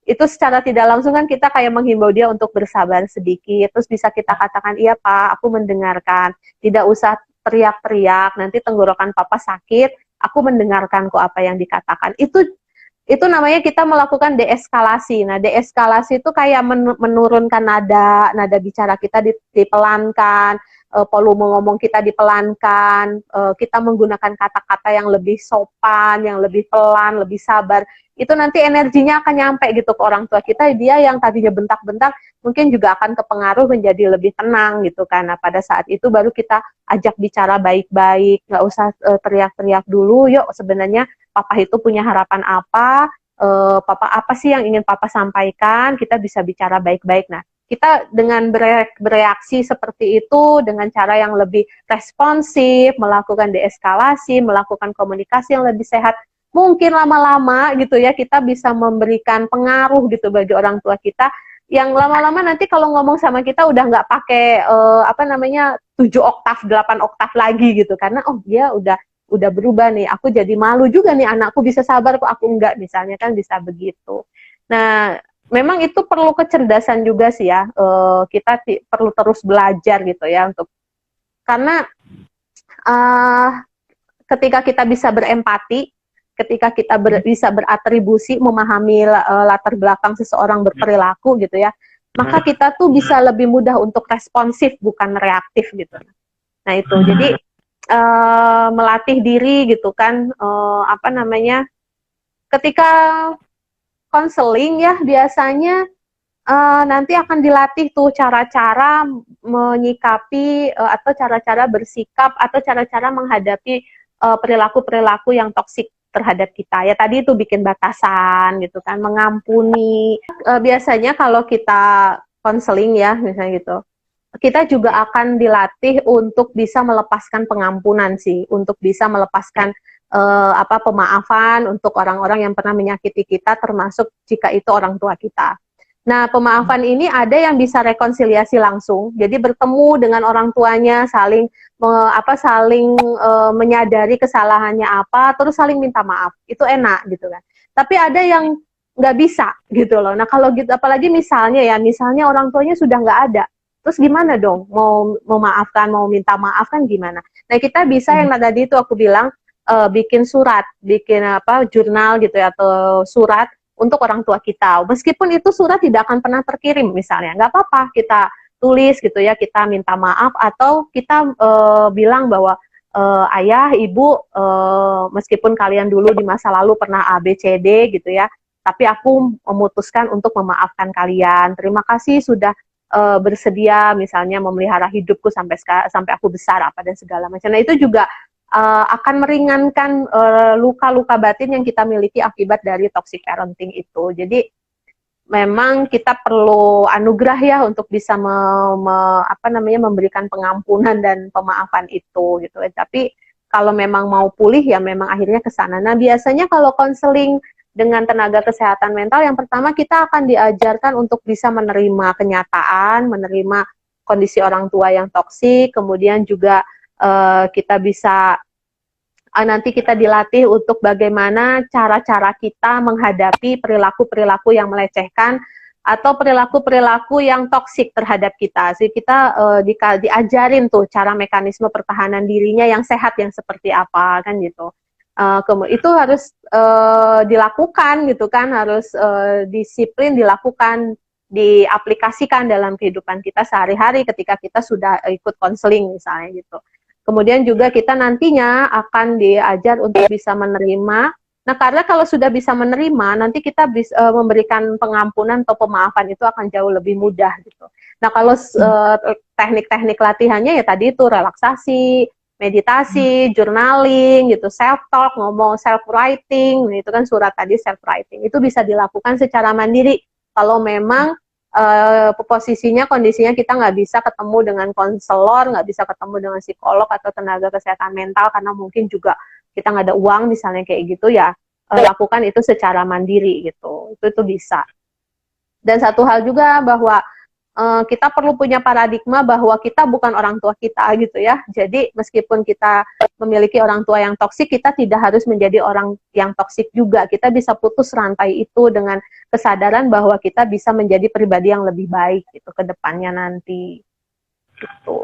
itu secara tidak langsung kan kita kayak menghimbau dia untuk bersabar sedikit, terus bisa kita katakan, iya Pak, aku mendengarkan, tidak usah teriak-teriak, nanti tenggorokan papa sakit, aku mendengarkan kok apa yang dikatakan. Itu namanya kita melakukan deeskalasi. Nah, deeskalasi itu kayak menurunkan nada bicara kita dipelankan, volume ngomong kita dipelankan, kita menggunakan kata-kata yang lebih sopan, yang lebih pelan, lebih sabar. Itu nanti energinya akan nyampe gitu ke orang tua kita, dia yang tadinya bentak-bentak mungkin juga akan kepengaruh menjadi lebih tenang gitu kan. Nah pada saat itu baru kita ajak bicara baik-baik, nggak usah teriak-teriak dulu, yuk sebenarnya papa itu punya harapan apa, papa apa sih yang ingin papa sampaikan, kita bisa bicara baik-baik. Nah kita dengan bereaksi seperti itu, dengan cara yang lebih responsif, melakukan deeskalasi, melakukan komunikasi yang lebih sehat, mungkin lama-lama gitu ya kita bisa memberikan pengaruh gitu bagi orang tua kita, yang lama-lama nanti kalau ngomong sama kita udah nggak pakai 7 oktav 8 oktav lagi gitu, karena oh dia udah berubah nih, aku jadi malu juga nih anakku bisa sabar kok aku enggak, misalnya kan bisa begitu. Nah memang itu perlu kecerdasan juga sih ya, kita perlu terus belajar gitu ya, untuk karena ketika kita bisa berempati, ketika kita bisa beratribusi, memahami latar belakang seseorang berperilaku gitu ya, maka kita tuh bisa lebih mudah untuk responsif bukan reaktif gitu. Nah itu jadi melatih diri gitu kan, ketika konseling ya biasanya nanti akan dilatih tuh cara-cara menyikapi atau cara-cara bersikap atau cara-cara menghadapi perilaku-perilaku yang toksik terhadap kita. Ya tadi itu bikin batasan gitu kan, mengampuni. Biasanya kalau kita konseling ya misalnya gitu, kita juga akan dilatih untuk bisa melepaskan pengampunan sih, untuk bisa melepaskan pemaafan untuk orang-orang yang pernah menyakiti kita, termasuk jika itu orang tua kita. Nah, pemaafan ini ada yang bisa rekonsiliasi langsung, jadi bertemu dengan orang tuanya, saling menyadari kesalahannya apa, terus saling minta maaf, itu enak gitu kan. Tapi ada yang nggak bisa gitu loh. Nah, kalau gitu, apalagi misalnya orang tuanya sudah nggak ada, terus gimana dong? Mau memaafkan, mau minta maaf kan gimana? Nah, kita bisa yang tadi itu aku bilang bikin surat, bikin jurnal gitu ya, atau surat untuk orang tua kita. Meskipun itu surat tidak akan pernah terkirim misalnya, nggak apa-apa kita tulis gitu ya, kita minta maaf atau kita bilang bahwa ayah, ibu, meskipun kalian dulu di masa lalu pernah A, B, C, D gitu ya, tapi aku memutuskan untuk memaafkan kalian. Terima kasih sudah bersedia misalnya memelihara hidupku sampai aku besar apa dan segala macam. Nah, itu juga akan meringankan luka-luka batin yang kita miliki akibat dari toxic parenting itu. Jadi memang kita perlu anugerah ya untuk bisa memberikan pengampunan dan pemaafan itu gitu. Tapi kalau memang mau pulih ya memang akhirnya ke sana. Nah, biasanya kalau konseling dengan tenaga kesehatan mental, yang pertama kita akan diajarkan untuk bisa menerima kenyataan, menerima kondisi orang tua yang toksik, kemudian juga kita bisa nanti kita dilatih untuk bagaimana cara-cara kita menghadapi perilaku-perilaku yang melecehkan atau perilaku-perilaku yang toksik terhadap kita. Jadi kita diajarin tuh cara mekanisme pertahanan dirinya yang sehat yang seperti apa kan gitu. Itu harus dilakukan gitu kan, harus disiplin dilakukan, diaplikasikan dalam kehidupan kita sehari-hari ketika kita sudah ikut konseling misalnya gitu. Kemudian juga kita nantinya akan diajar untuk bisa menerima. Nah, karena kalau sudah bisa menerima, nanti kita bisa memberikan pengampunan atau pemaafan itu akan jauh lebih mudah gitu. Nah, kalau teknik-teknik latihannya ya tadi itu relaksasi, meditasi, journaling gitu, self-talk, ngomong self-writing, itu kan surat tadi self-writing. Itu bisa dilakukan secara mandiri kalau memang posisinya, kondisinya kita nggak bisa ketemu dengan konselor, nggak bisa ketemu dengan psikolog atau tenaga kesehatan mental karena mungkin juga kita nggak ada uang misalnya kayak gitu ya, lakukan itu secara mandiri gitu, itu bisa. Dan satu hal juga bahwa kita perlu punya paradigma bahwa kita bukan orang tua kita gitu ya. Jadi meskipun kita memiliki orang tua yang toksik, kita tidak harus menjadi orang yang toksik juga. Kita bisa putus rantai itu dengan kesadaran bahwa kita bisa menjadi pribadi yang lebih baik gitu ke depannya nanti. Gitu.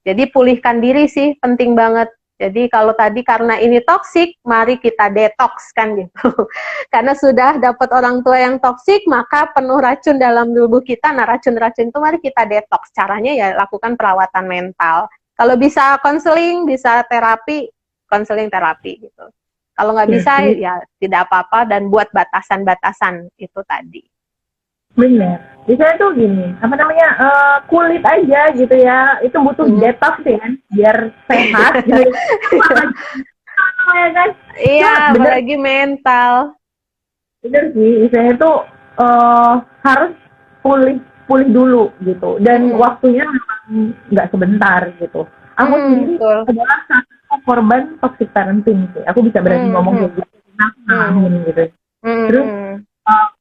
Jadi pulihkan diri sih penting banget. Jadi kalau tadi karena ini toksik, mari kita detox kan gitu. Karena sudah dapat orang tua yang toksik, maka penuh racun dalam tubuh kita. Nah, racun-racun itu mari kita detox. Caranya ya lakukan perawatan mental. Kalau bisa konseling, bisa terapi, konseling terapi gitu. Kalau nggak bisa ya tidak apa-apa dan buat batasan-batasan itu tadi. Benar. Biasanya tuh gini, kulit aja gitu ya, itu butuh detox ya kan, biar sehat gitu. Kan? Iya, apalagi mental. Bener sih, biasanya tuh harus pulih dulu gitu, dan waktunya memang nggak sebentar gitu. Aku sendiri adalah satu korban toxic parenting sih. Aku bisa berani ngomong kayak gitu, aku ngalamin gitu. Terus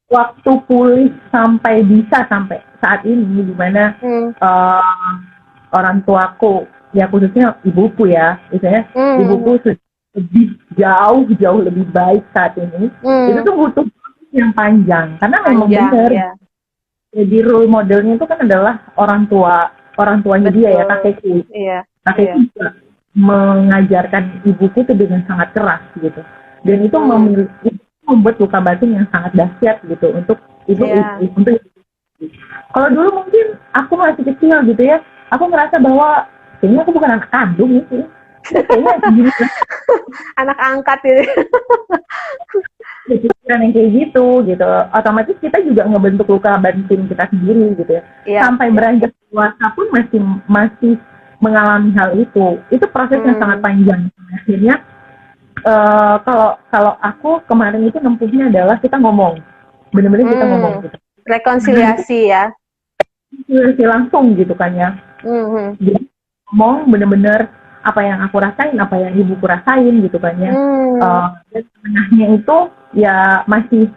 waktu pulih sampai saat ini dimana orang tuaku ya khususnya ibuku ya biasanya ibuku sudah jauh lebih baik saat ini, itu tuh butuh yang panjang karena memang benar ya. Jadi role modelnya itu kan adalah orang tuanya dia ya, kakekku. Kakekku juga mengajarkan ibuku itu dengan sangat keras gitu, dan itu membuat luka batin yang sangat dahsyat gitu untuk ibu. Kalau dulu mungkin aku masih kecil gitu ya, aku merasa bahwa kayaknya aku bukan anak kandung gitu. Kayaknya anak angkat gitu. pikiran yang kayak gitu, otomatis kita juga ngebentuk luka batin kita sendiri gitu ya. Iya. Sampai beranjak dewasa pun masih mengalami hal itu. Itu proses yang sangat panjang. Akhirnya kalau aku kemarin itu nempuhnya adalah kita ngomong, bener-bener kita ngomong gitu. Rekonsiliasi ya. Rekonsiliasi langsung gitu kan ya. Jadi ngomong bener-bener apa yang aku rasain, apa yang ibuku rasain gitu kan ya. Dan sebenarnya itu ya masih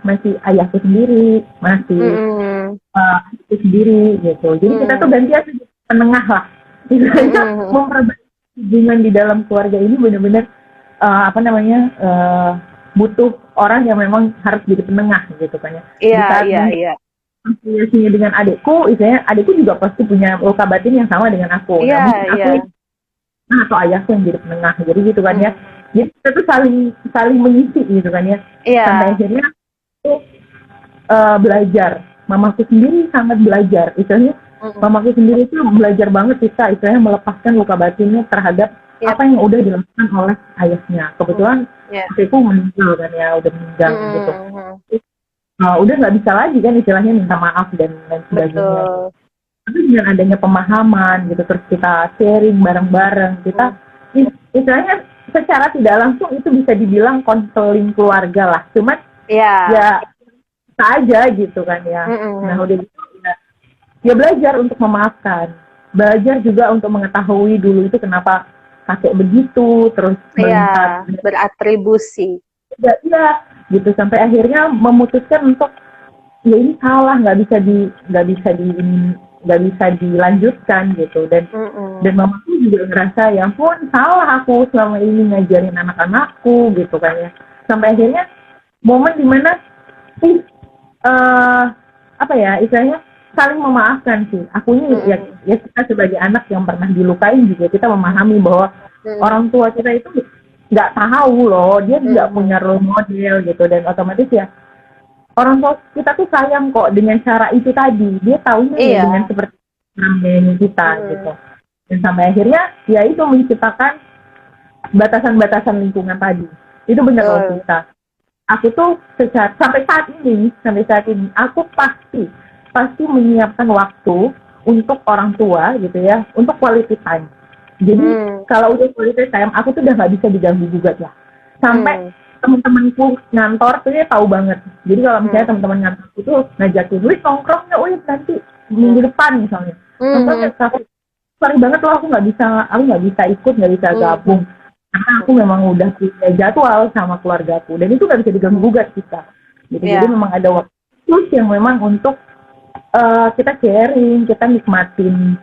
ayahku sendiri, masih aku sendiri gitu. Jadi kita tuh gantian penengah lah. Istilahnya memperbaiki hubungan di dalam keluarga ini benar-benar butuh orang yang memang harus jadi penengah gitu kan ya. Iya. Konfiliasinya dengan adikku, istilahnya adikku juga pasti punya luka batin yang sama dengan aku. Iya. Atau ayahku yang jadi penengah, jadi gitu kan ya. Jadi kita tuh saling mengisi gitu kan ya. Iya. Sampai akhirnya aku belajar. Mamaku sendiri sangat belajar. Istilahnya mamaku sendiri itu belajar banget kita istilahnya melepaskan luka batinnya terhadap apa yang udah dilakukan oleh ayahnya. Kebetulan adikku meninggal kan ya, udah meninggal gitu. Udah nggak bisa lagi kan istilahnya minta maaf dan sebagainya. Tapi dengan adanya pemahaman gitu, terus kita sharing bareng-bareng, kita istilahnya secara tidak langsung itu bisa dibilang konseling keluarga lah. Cuman ya kita aja gitu kan ya. Nah udah gitu ya belajar untuk memaafkan, belajar juga untuk mengetahui dulu itu kenapa kakek begitu, terus melihat beratribusi. Iya, gitu sampai akhirnya memutuskan untuk ya ini salah, nggak bisa dilanjutkan gitu. Dan mamaku juga ngerasa ya ampun salah aku selama ini ngajarin anak-anakku gitu kan ya. Sampai akhirnya momen dimana istilahnya saling memaafkan sih. Akunya ya kita sebagai anak yang pernah dilukain juga kita memahami bahwa orang tua kita itu nggak tahu loh, dia nggak punya role model gitu, dan otomatis ya orang tua kita tuh sayang kok dengan cara itu tadi, dia tahunya ya dengan seperti namanya kita gitu. Dan sampai akhirnya ya itu menciptakan batasan-batasan lingkungan tadi. Itu benar kalau kita. Aku tuh sampai saat ini aku pasti menyiapkan waktu untuk orang tua gitu ya, untuk quality time. Jadi kalau udah quality time, aku tuh udah nggak bisa diganggu gugat lah. Sampai teman-temanku ngantor tuh dia tahu banget. Jadi kalau misalnya teman-teman ngantor itu ngajakin, "Wih nongkrong ya, wih nanti minggu depan misalnya." Nongkrongnya sorry banget loh, aku nggak bisa ikut, nggak bisa gabung. Karena aku memang udah punya jadwal sama keluargaku, dan itu nggak bisa diganggu gugat kita. Gitu. Jadi memang ada waktu yang memang untuk kita sharing, kita nikmatin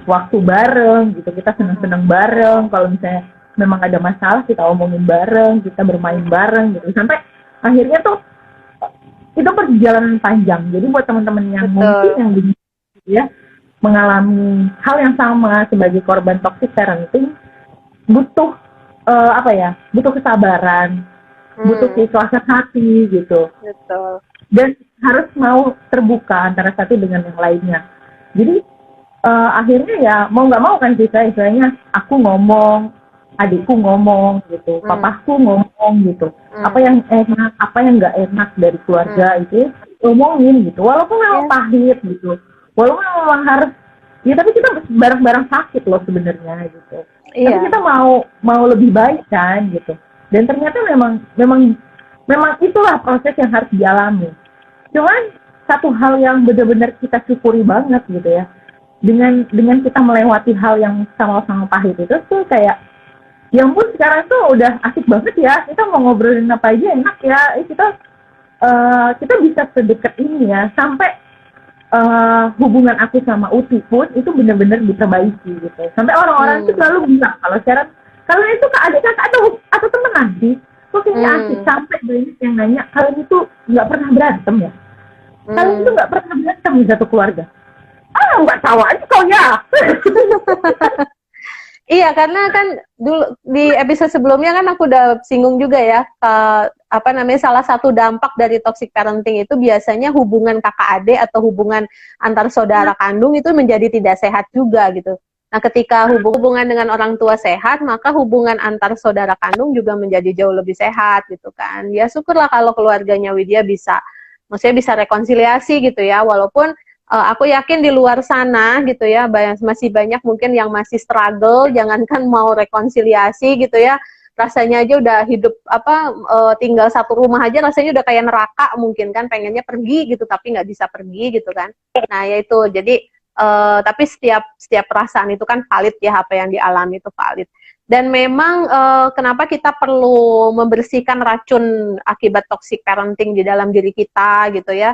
waktu bareng gitu, kita senang-senang bareng. Kalau misalnya memang ada masalah kita omongin bareng, kita bermain bareng gitu, sampai akhirnya tuh itu perjalanan panjang. Jadi buat teman-teman yang mungkin yang ya mengalami hal yang sama sebagai korban toxic parenting, butuh butuh kesabaran, butuh keikhlasan hati gitu. Betul. Dan harus mau terbuka antara satu dengan yang lainnya. Jadi akhirnya ya mau nggak mau kan istilahnya aku ngomong, adikku ngomong gitu, papaku ngomong gitu. Apa yang enak, apa yang nggak enak dari keluarga itu ngomongin gitu. Walaupun memang pahit gitu, walaupun memang harus ya, tapi kita bareng-bareng sakit loh sebenarnya gitu. Tapi kita mau lebih baik kan gitu. Dan ternyata memang itulah proses yang harus dialami. Cuman satu hal yang benar-benar kita syukuri banget gitu ya, dengan kita melewati hal yang sama-sama pahit itu tuh kayak, ya ampun sekarang tuh udah asik banget ya, kita mau ngobrolin apa aja enak ya, kita bisa sedekat ini ya, sampai hubungan aku sama Uti pun itu benar-benar diperbaiki gitu. Sampai orang-orang itu selalu bilang kalau Sharon, kalian itu adik kakak atau temenan sih, kok kayaknya asik. Sampai banyak yang nanya, kalian itu nggak pernah berantem ya? Kalian itu nggak pernah berantem di satu keluarga? Nggak tahu aja kau ya. Iya, karena kan dulu di episode sebelumnya kan aku udah singgung juga ya, salah satu dampak dari toxic parenting itu biasanya hubungan kakak adik atau hubungan antar saudara kandung itu menjadi tidak sehat juga gitu. Nah, ketika hubungan dengan orang tua sehat, maka hubungan antar saudara kandung juga menjadi jauh lebih sehat gitu kan. Ya syukurlah kalau keluarganya Widya bisa, maksudnya bisa rekonsiliasi gitu ya, walaupun aku yakin di luar sana gitu ya, masih banyak mungkin yang masih struggle, jangankan mau rekonsiliasi gitu ya, rasanya aja udah hidup tinggal satu rumah aja rasanya udah kayak neraka mungkin kan, pengennya pergi gitu tapi nggak bisa pergi gitu kan. Nah ya itu, jadi tapi setiap perasaan itu kan valid ya, apa yang dialami itu valid. Dan memang kenapa kita perlu membersihkan racun akibat toxic parenting di dalam diri kita gitu ya.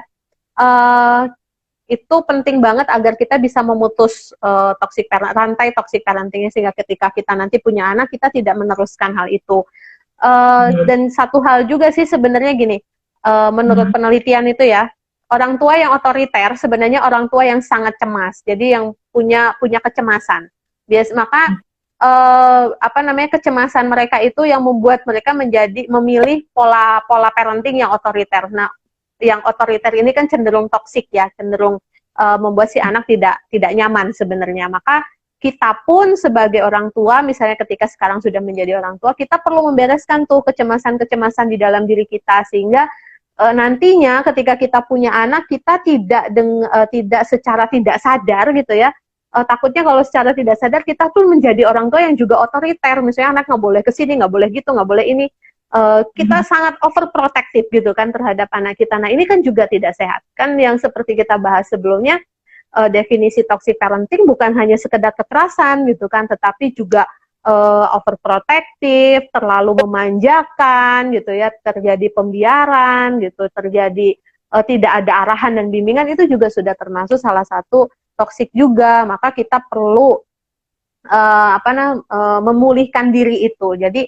Itu penting banget agar kita bisa memutus rantai toxic parentingnya, sehingga ketika kita nanti punya anak kita tidak meneruskan hal itu. Dan satu hal juga sih sebenarnya gini, menurut penelitian itu ya, orang tua yang otoriter sebenarnya orang tua yang sangat cemas. Jadi yang punya kecemasan. Maka kecemasan mereka itu yang membuat mereka memilih pola parenting yang otoriter. Nah, yang otoriter ini kan cenderung toksik ya, cenderung membuat si anak tidak nyaman sebenarnya. Maka kita pun sebagai orang tua, misalnya ketika sekarang sudah menjadi orang tua, kita perlu membereskan tuh kecemasan-kecemasan di dalam diri kita, sehingga nantinya ketika kita punya anak, kita tidak secara tidak sadar gitu ya, takutnya kalau secara tidak sadar kita tuh menjadi orang tua yang juga otoriter, misalnya anak nggak boleh kesini, nggak boleh gitu, nggak boleh ini, kita sangat overprotective gitu kan terhadap anak kita. Nah ini kan juga tidak sehat kan, yang seperti kita bahas sebelumnya, definisi toxic parenting bukan hanya sekedar kekerasan gitu kan, tetapi juga overprotective, terlalu memanjakan gitu ya, terjadi pembiaran gitu, terjadi tidak ada arahan dan bimbingan, itu juga sudah termasuk salah satu toksik juga. Maka kita perlu memulihkan diri itu. Jadi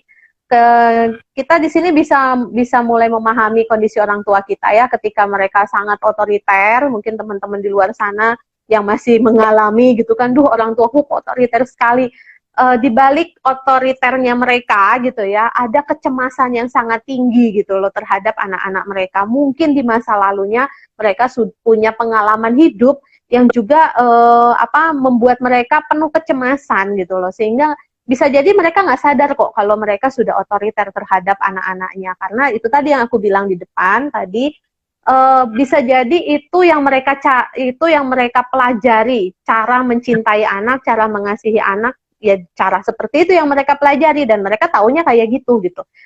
kita di sini bisa mulai memahami kondisi orang tua kita ya, ketika mereka sangat otoriter. Mungkin teman-teman di luar sana yang masih mengalami gitu kan, orang tuaku otoriter sekali. Di balik otoriternya mereka gitu ya, ada kecemasan yang sangat tinggi gitu loh terhadap anak-anak mereka. Mungkin di masa lalunya mereka punya pengalaman hidup yang juga membuat mereka penuh kecemasan gitu loh, sehingga bisa jadi mereka nggak sadar kok kalau mereka sudah otoriter terhadap anak-anaknya. Karena itu tadi yang aku bilang di depan tadi, bisa jadi itu yang mereka pelajari, cara mencintai anak, cara mengasihi anak, ya cara seperti itu yang mereka pelajari, dan mereka taunya kayak gitu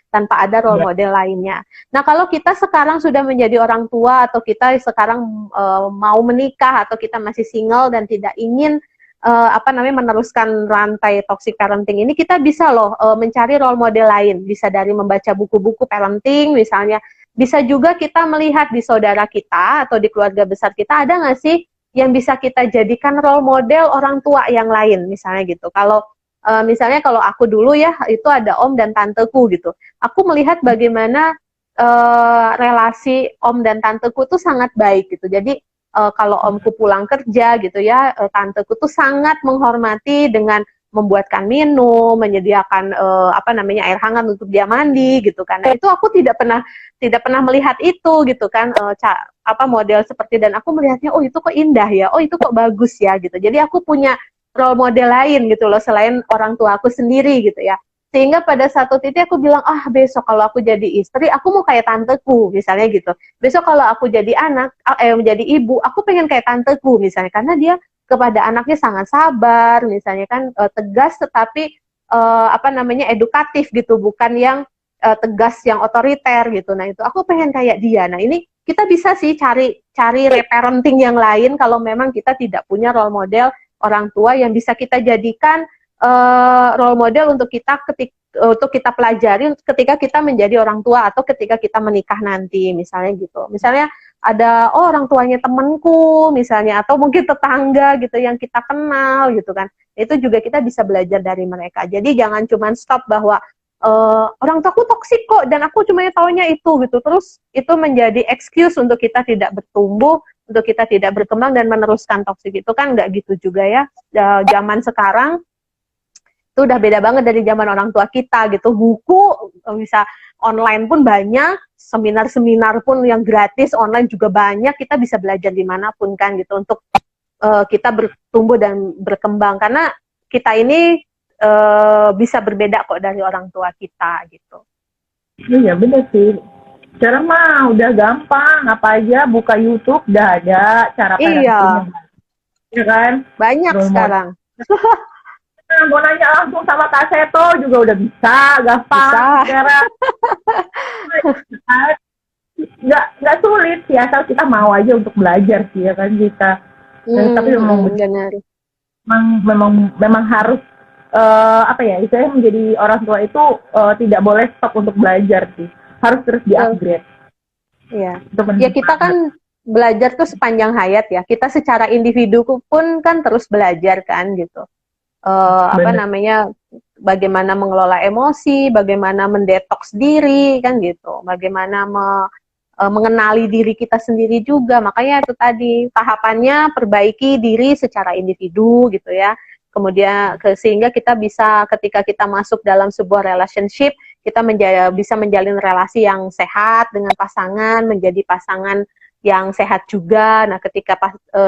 tanpa ada role model lainnya. Nah kalau kita sekarang sudah menjadi orang tua, atau kita sekarang mau menikah, atau kita masih single dan tidak ingin meneruskan rantai toxic parenting ini, kita bisa loh mencari role model lain. Bisa dari membaca buku-buku parenting misalnya, bisa juga kita melihat di saudara kita atau di keluarga besar kita, ada nggak sih yang bisa kita jadikan role model orang tua yang lain misalnya gitu. Kalau misalnya kalau aku dulu ya, itu ada om dan tanteku gitu. Aku melihat bagaimana relasi om dan tanteku tuh sangat baik gitu. Jadi kalau omku pulang kerja gitu ya, tanteku tuh sangat menghormati dengan membuatkan minum, menyediakan air hangat untuk dia mandi gitu kan. Nah, itu aku tidak pernah melihat itu gitu kan, model seperti, dan aku melihatnya, oh itu kok indah ya, oh itu kok bagus ya gitu. Jadi aku punya role model lain gitu loh, selain orang tua aku sendiri gitu ya. Sehingga pada satu titik aku bilang, besok kalau aku jadi istri, aku mau kayak tanteku misalnya gitu. Besok kalau aku jadi menjadi ibu, aku pengen kayak tanteku misalnya, karena dia kepada anaknya sangat sabar misalnya kan, tegas tetapi edukatif gitu, bukan yang tegas yang otoriter gitu. Nah itu aku pengen kayak dia. Nah ini kita bisa sih cari reparenting yang lain kalau memang kita tidak punya role model orang tua yang bisa kita jadikan role model untuk kita pelajari ketika kita menjadi orang tua atau ketika kita menikah nanti misalnya gitu. Misalnya ada orang tuanya temanku misalnya, atau mungkin tetangga gitu yang kita kenal gitu kan. Itu juga kita bisa belajar dari mereka. Jadi jangan cuma stop bahwa orang tuaku toksik kok dan aku cuma taunya itu gitu. Terus itu menjadi excuse untuk kita tidak bertumbuh, untuk kita tidak berkembang dan meneruskan toksik. Itu kan nggak gitu juga ya. Zaman sekarang itu udah beda banget dari zaman orang tua kita gitu. Buku bisa online pun banyak, seminar-seminar pun yang gratis online juga banyak. Kita bisa belajar dimanapun kan gitu, untuk kita bertumbuh dan berkembang. Karena kita ini bisa berbeda kok dari orang tua kita gitu. Iya bener sih. Sekarang mah udah gampang, apa aja buka YouTube udah ada cara parentingnya. Iya kan? Banyak sekarang. Mau nanya langsung sama Kak Seto juga udah bisa, gampang. Bisa. Sekarang nggak sulit sih, asal kita mau aja untuk belajar sih ya kan kita. Tapi memang harus apa ya, istilahnya menjadi orang tua itu tidak boleh stop untuk belajar sih, harus terus di-upgrade. Iya. Ya kita kan belajar tuh sepanjang hayat ya. Kita secara individu pun kan terus belajar kan gitu. Apa namanya, bagaimana mengelola emosi, bagaimana mendetoks diri kan gitu, bagaimana mengenali diri kita sendiri juga. Makanya itu tadi tahapannya perbaiki diri secara individu gitu ya. Kemudian sehingga kita bisa ketika kita masuk dalam sebuah relationship, kita bisa menjalin relasi yang sehat dengan pasangan, menjadi pasangan yang sehat juga. Nah, ketika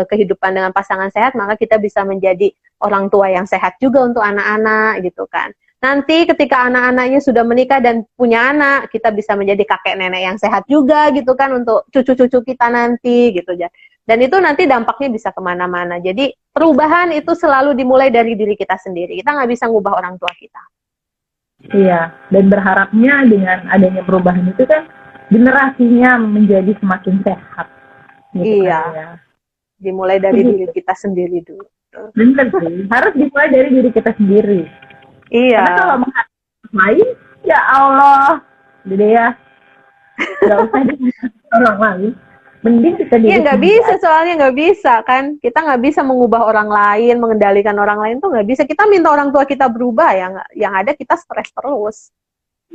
kehidupan dengan pasangan sehat, maka kita bisa menjadi orang tua yang sehat juga untuk anak-anak gitu kan. Nanti ketika anak-anaknya sudah menikah dan punya anak, kita bisa menjadi kakek nenek yang sehat juga gitu kan untuk cucu-cucu kita nanti gitu ya. Dan itu nanti dampaknya bisa kemana-mana. Jadi perubahan itu selalu dimulai dari diri kita sendiri. Kita nggak bisa ngubah orang tua kita. Iya, dan berharapnya dengan adanya perubahan itu kan generasinya menjadi semakin sehat. Gitu iya, kan, ya. Dimulai dari diri kita sendiri dulu. Bener sih, harus dimulai dari diri kita sendiri. Iya. Karena kalau menghadapi lain, ya Allah, udah ya, nggak usah orang lain. Mending kita diri. Iya, nggak bisa, soalnya nggak bisa kan. Kita nggak bisa mengubah orang lain, mengendalikan orang lain tuh nggak bisa. Kita minta orang tua kita berubah, yang ada kita stres terus.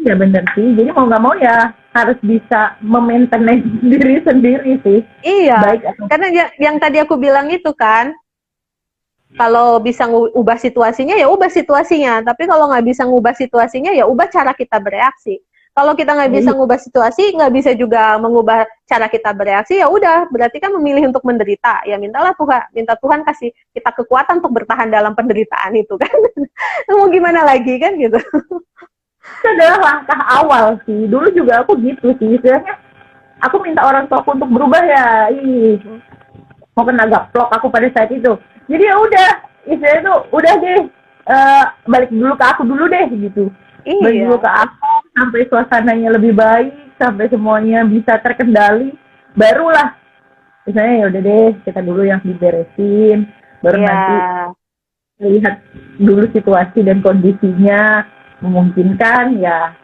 Ya bener sih, jadi mau nggak mau ya harus bisa memaintain diri sendiri sih. Iya, karena yang tadi aku bilang itu kan, kalau bisa ngubah situasinya ya ubah situasinya, tapi kalau nggak bisa ngubah situasinya ya ubah cara kita bereaksi. Kalau kita nggak bisa ngubah situasi, nggak bisa juga mengubah cara kita bereaksi, ya udah berarti kan memilih untuk menderita. Ya minta Tuhan kasih kita kekuatan untuk bertahan dalam penderitaan itu kan. Mau gimana lagi kan gitu. Itu adalah langkah awal sih. Dulu juga aku gitu sih, istilahnya aku minta orang tuaku untuk berubah ya. Mau kena gaplok aku pada saat itu. Jadi ya udah, istilahnya tuh udah deh, balik dulu ke aku dulu deh gitu. Iya. Balik dulu ke aku sampai suasananya lebih baik, sampai semuanya bisa terkendali, barulah misalnya ya udah deh kita dulu yang diberesin, baru nanti lihat dulu situasi dan kondisinya memungkinkan ya.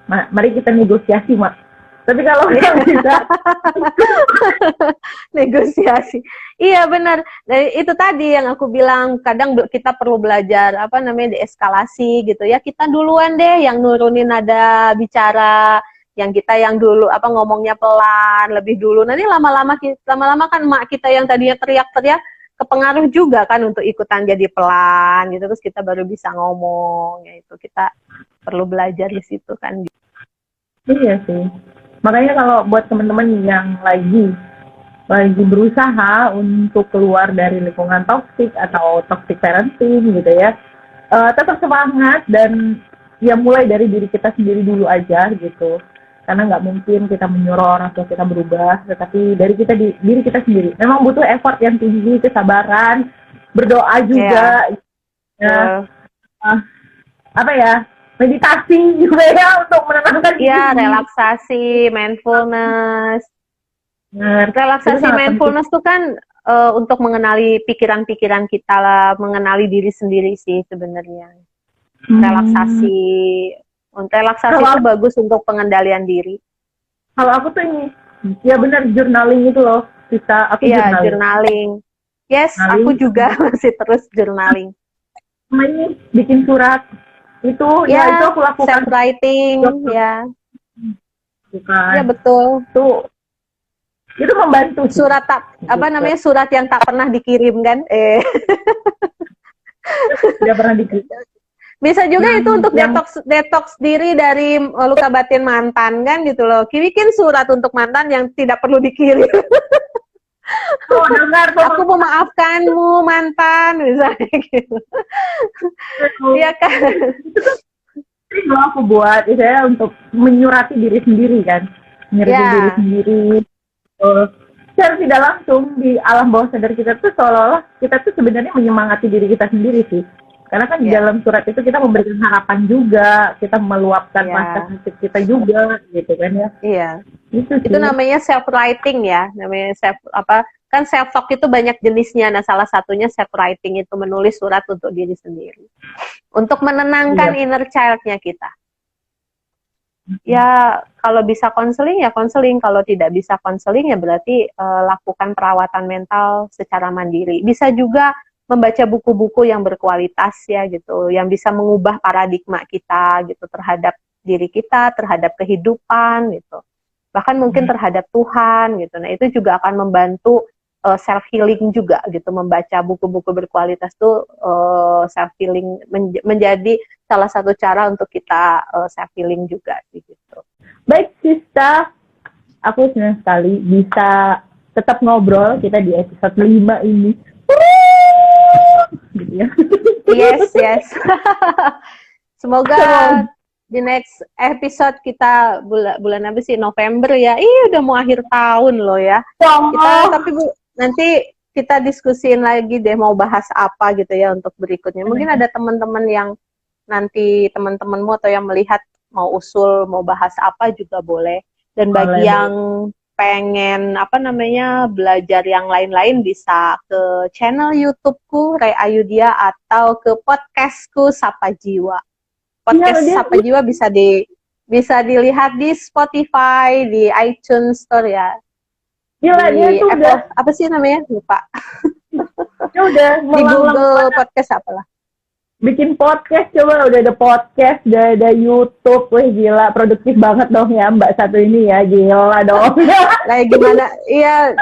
Mari kita negosiasi, Mak. Tapi kalau nggak bisa negosiasi. Iya benar. Itu tadi yang aku bilang, kadang kita perlu belajar deeskalasi gitu ya. Kita duluan deh yang nurunin nada bicara, yang kita yang dulu ngomongnya pelan lebih dulu. Nanti lama-lama kan emak kita yang tadinya teriak-teriak kepengaruh juga kan untuk ikutan jadi pelan gitu, terus kita baru bisa ngomong. Ya itu kita perlu belajar di situ kan. Iya sih. Makanya kalau buat teman-teman yang lagi berusaha untuk keluar dari lingkungan toksik atau toxic parenting gitu ya, tetap semangat dan ya mulai dari diri kita sendiri dulu aja gitu. Karena nggak mungkin kita menyuruh orang tua kita berubah, tetapi dari diri kita sendiri. Memang butuh effort yang tinggi, kesabaran, berdoa juga. Meditasi juga ya untuk menenangkan diri. Iya, relaksasi, mindfulness. Relaksasi mindfulness itu kan untuk mengenali pikiran-pikiran kita lah, mengenali diri sendiri sih sebenarnya. Relaksasi itu bagus untuk pengendalian diri. Kalau aku tuh ini, ya benar journaling itu loh, aku journaling. Yes, aku juga masih terus journaling. Ini bikin surat. Itu itu aku lakukan. Self writing ya. Bukan. Ya betul. Itu membantu. Surat surat yang tak pernah dikirim kan? Tidak pernah dikirim. Bisa juga itu untuk detox diri dari luka batin mantan kan gitu loh. Bikin surat untuk mantan yang tidak perlu dikirim. Tuh, dengar tuh. Aku memaafkanmu mantan, misalnya gitu. Iya kan? Ini loh aku buat, saya untuk menyurati diri sendiri kan. Menyurati Ya. diri sendiri. Secara tidak langsung di alam bawah sadar kita tuh seolah-olah kita tuh sebenarnya menyemangati diri kita sendiri sih. Karena kan di Ya. dalam surat itu kita memberikan harapan juga, kita meluapkan Ya. rasa sakit kita juga, gitu kan ya. Iya. Itu sih. Itu namanya self writing ya, namanya kan self talk itu banyak jenisnya. Nah, salah satunya self writing itu menulis surat untuk diri sendiri. Untuk menenangkan inner child-nya kita. Ya, kalau bisa konseling ya konseling, kalau tidak bisa konseling ya berarti lakukan perawatan mental secara mandiri. Bisa juga membaca buku-buku yang berkualitas ya gitu, yang bisa mengubah paradigma kita gitu terhadap diri kita, terhadap kehidupan gitu. Bahkan mungkin terhadap Tuhan gitu. Nah, itu juga akan membantu self healing juga gitu. Membaca buku-buku berkualitas tuh self healing menjadi salah satu cara untuk kita self healing juga gitu. Baik, Sista, aku senang sekali bisa tetap ngobrol kita di episode 5 ini. Gitu ya. Yes. Semoga di next episode kita bulan apa sih, November ya. Udah mau akhir tahun loh ya. Tapi nanti kita diskusiin lagi deh mau bahas apa gitu ya untuk berikutnya. Mungkin ada teman-teman yang nanti teman-temanmu atau yang melihat mau usul mau bahas apa juga boleh. Dan bagi yang pengen belajar yang lain-lain bisa ke channel YouTube-ku Ray Ayudia atau ke podcastku Sapa Jiwa. Podcast Sapa Jiwa bisa dilihat di Spotify, di iTunes Store ya. Gila, di dia tuh Apple, udah apa sih namanya? Lupa. dia udah Di Google Podcast apalah. Bikin podcast, coba udah ada podcast, udah ada YouTube. Wih, gila, produktif banget dong ya Mbak satu ini ya, gila dong. Kayak gimana? Iya,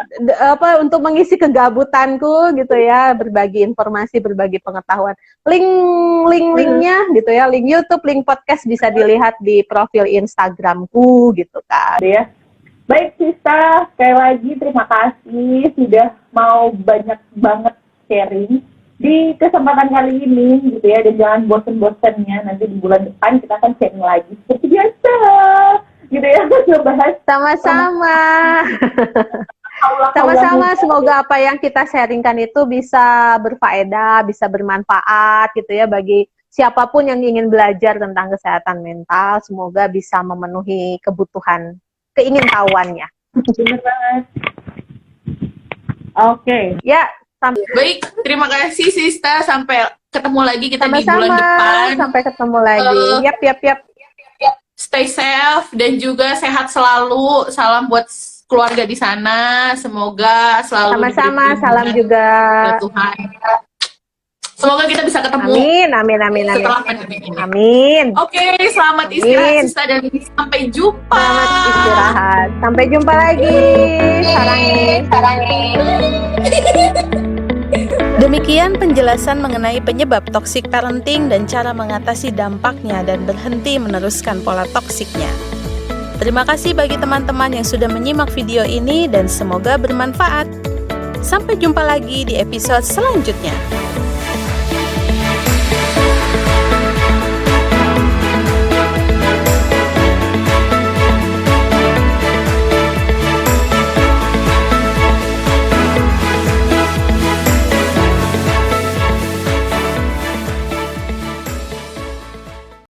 untuk mengisi kegabutanku gitu ya, berbagi informasi, berbagi pengetahuan. Linknya gitu ya, link YouTube, link podcast bisa dilihat di profil Instagramku gitu kan. Ya. Baik, Sista, sekali lagi terima kasih sudah mau banyak banget sharing di kesempatan kali ini gitu ya, dan jangan bosen-bosennya nanti di bulan depan kita akan sharing lagi seperti biasa gitu ya, bahas sama-sama. Sama-sama, semoga apa yang kita sharingkan itu bisa berfaedah, bisa bermanfaat gitu ya bagi siapapun yang ingin belajar tentang kesehatan mental, semoga bisa memenuhi kebutuhan keingintahuannya. Bener banget. Oke. Ya, baik, terima kasih Sista, sampai ketemu lagi kita di bulan depan. Sampai ketemu lagi. Yap. Stay safe dan juga sehat selalu. Salam buat keluarga di sana. Semoga selalu sama-sama, salam juga Tuhan. Semoga kita bisa ketemu. Amin. Setelah pandemi ini. Amin. Oke, selamat istirahat Sista dan sampai jumpa. Selamat istirahat. Sampai jumpa lagi. Sarangi. Demikian penjelasan mengenai penyebab toxic parenting dan cara mengatasi dampaknya dan berhenti meneruskan pola toksiknya. Terima kasih bagi teman-teman yang sudah menyimak video ini dan semoga bermanfaat. Sampai jumpa lagi di episode selanjutnya.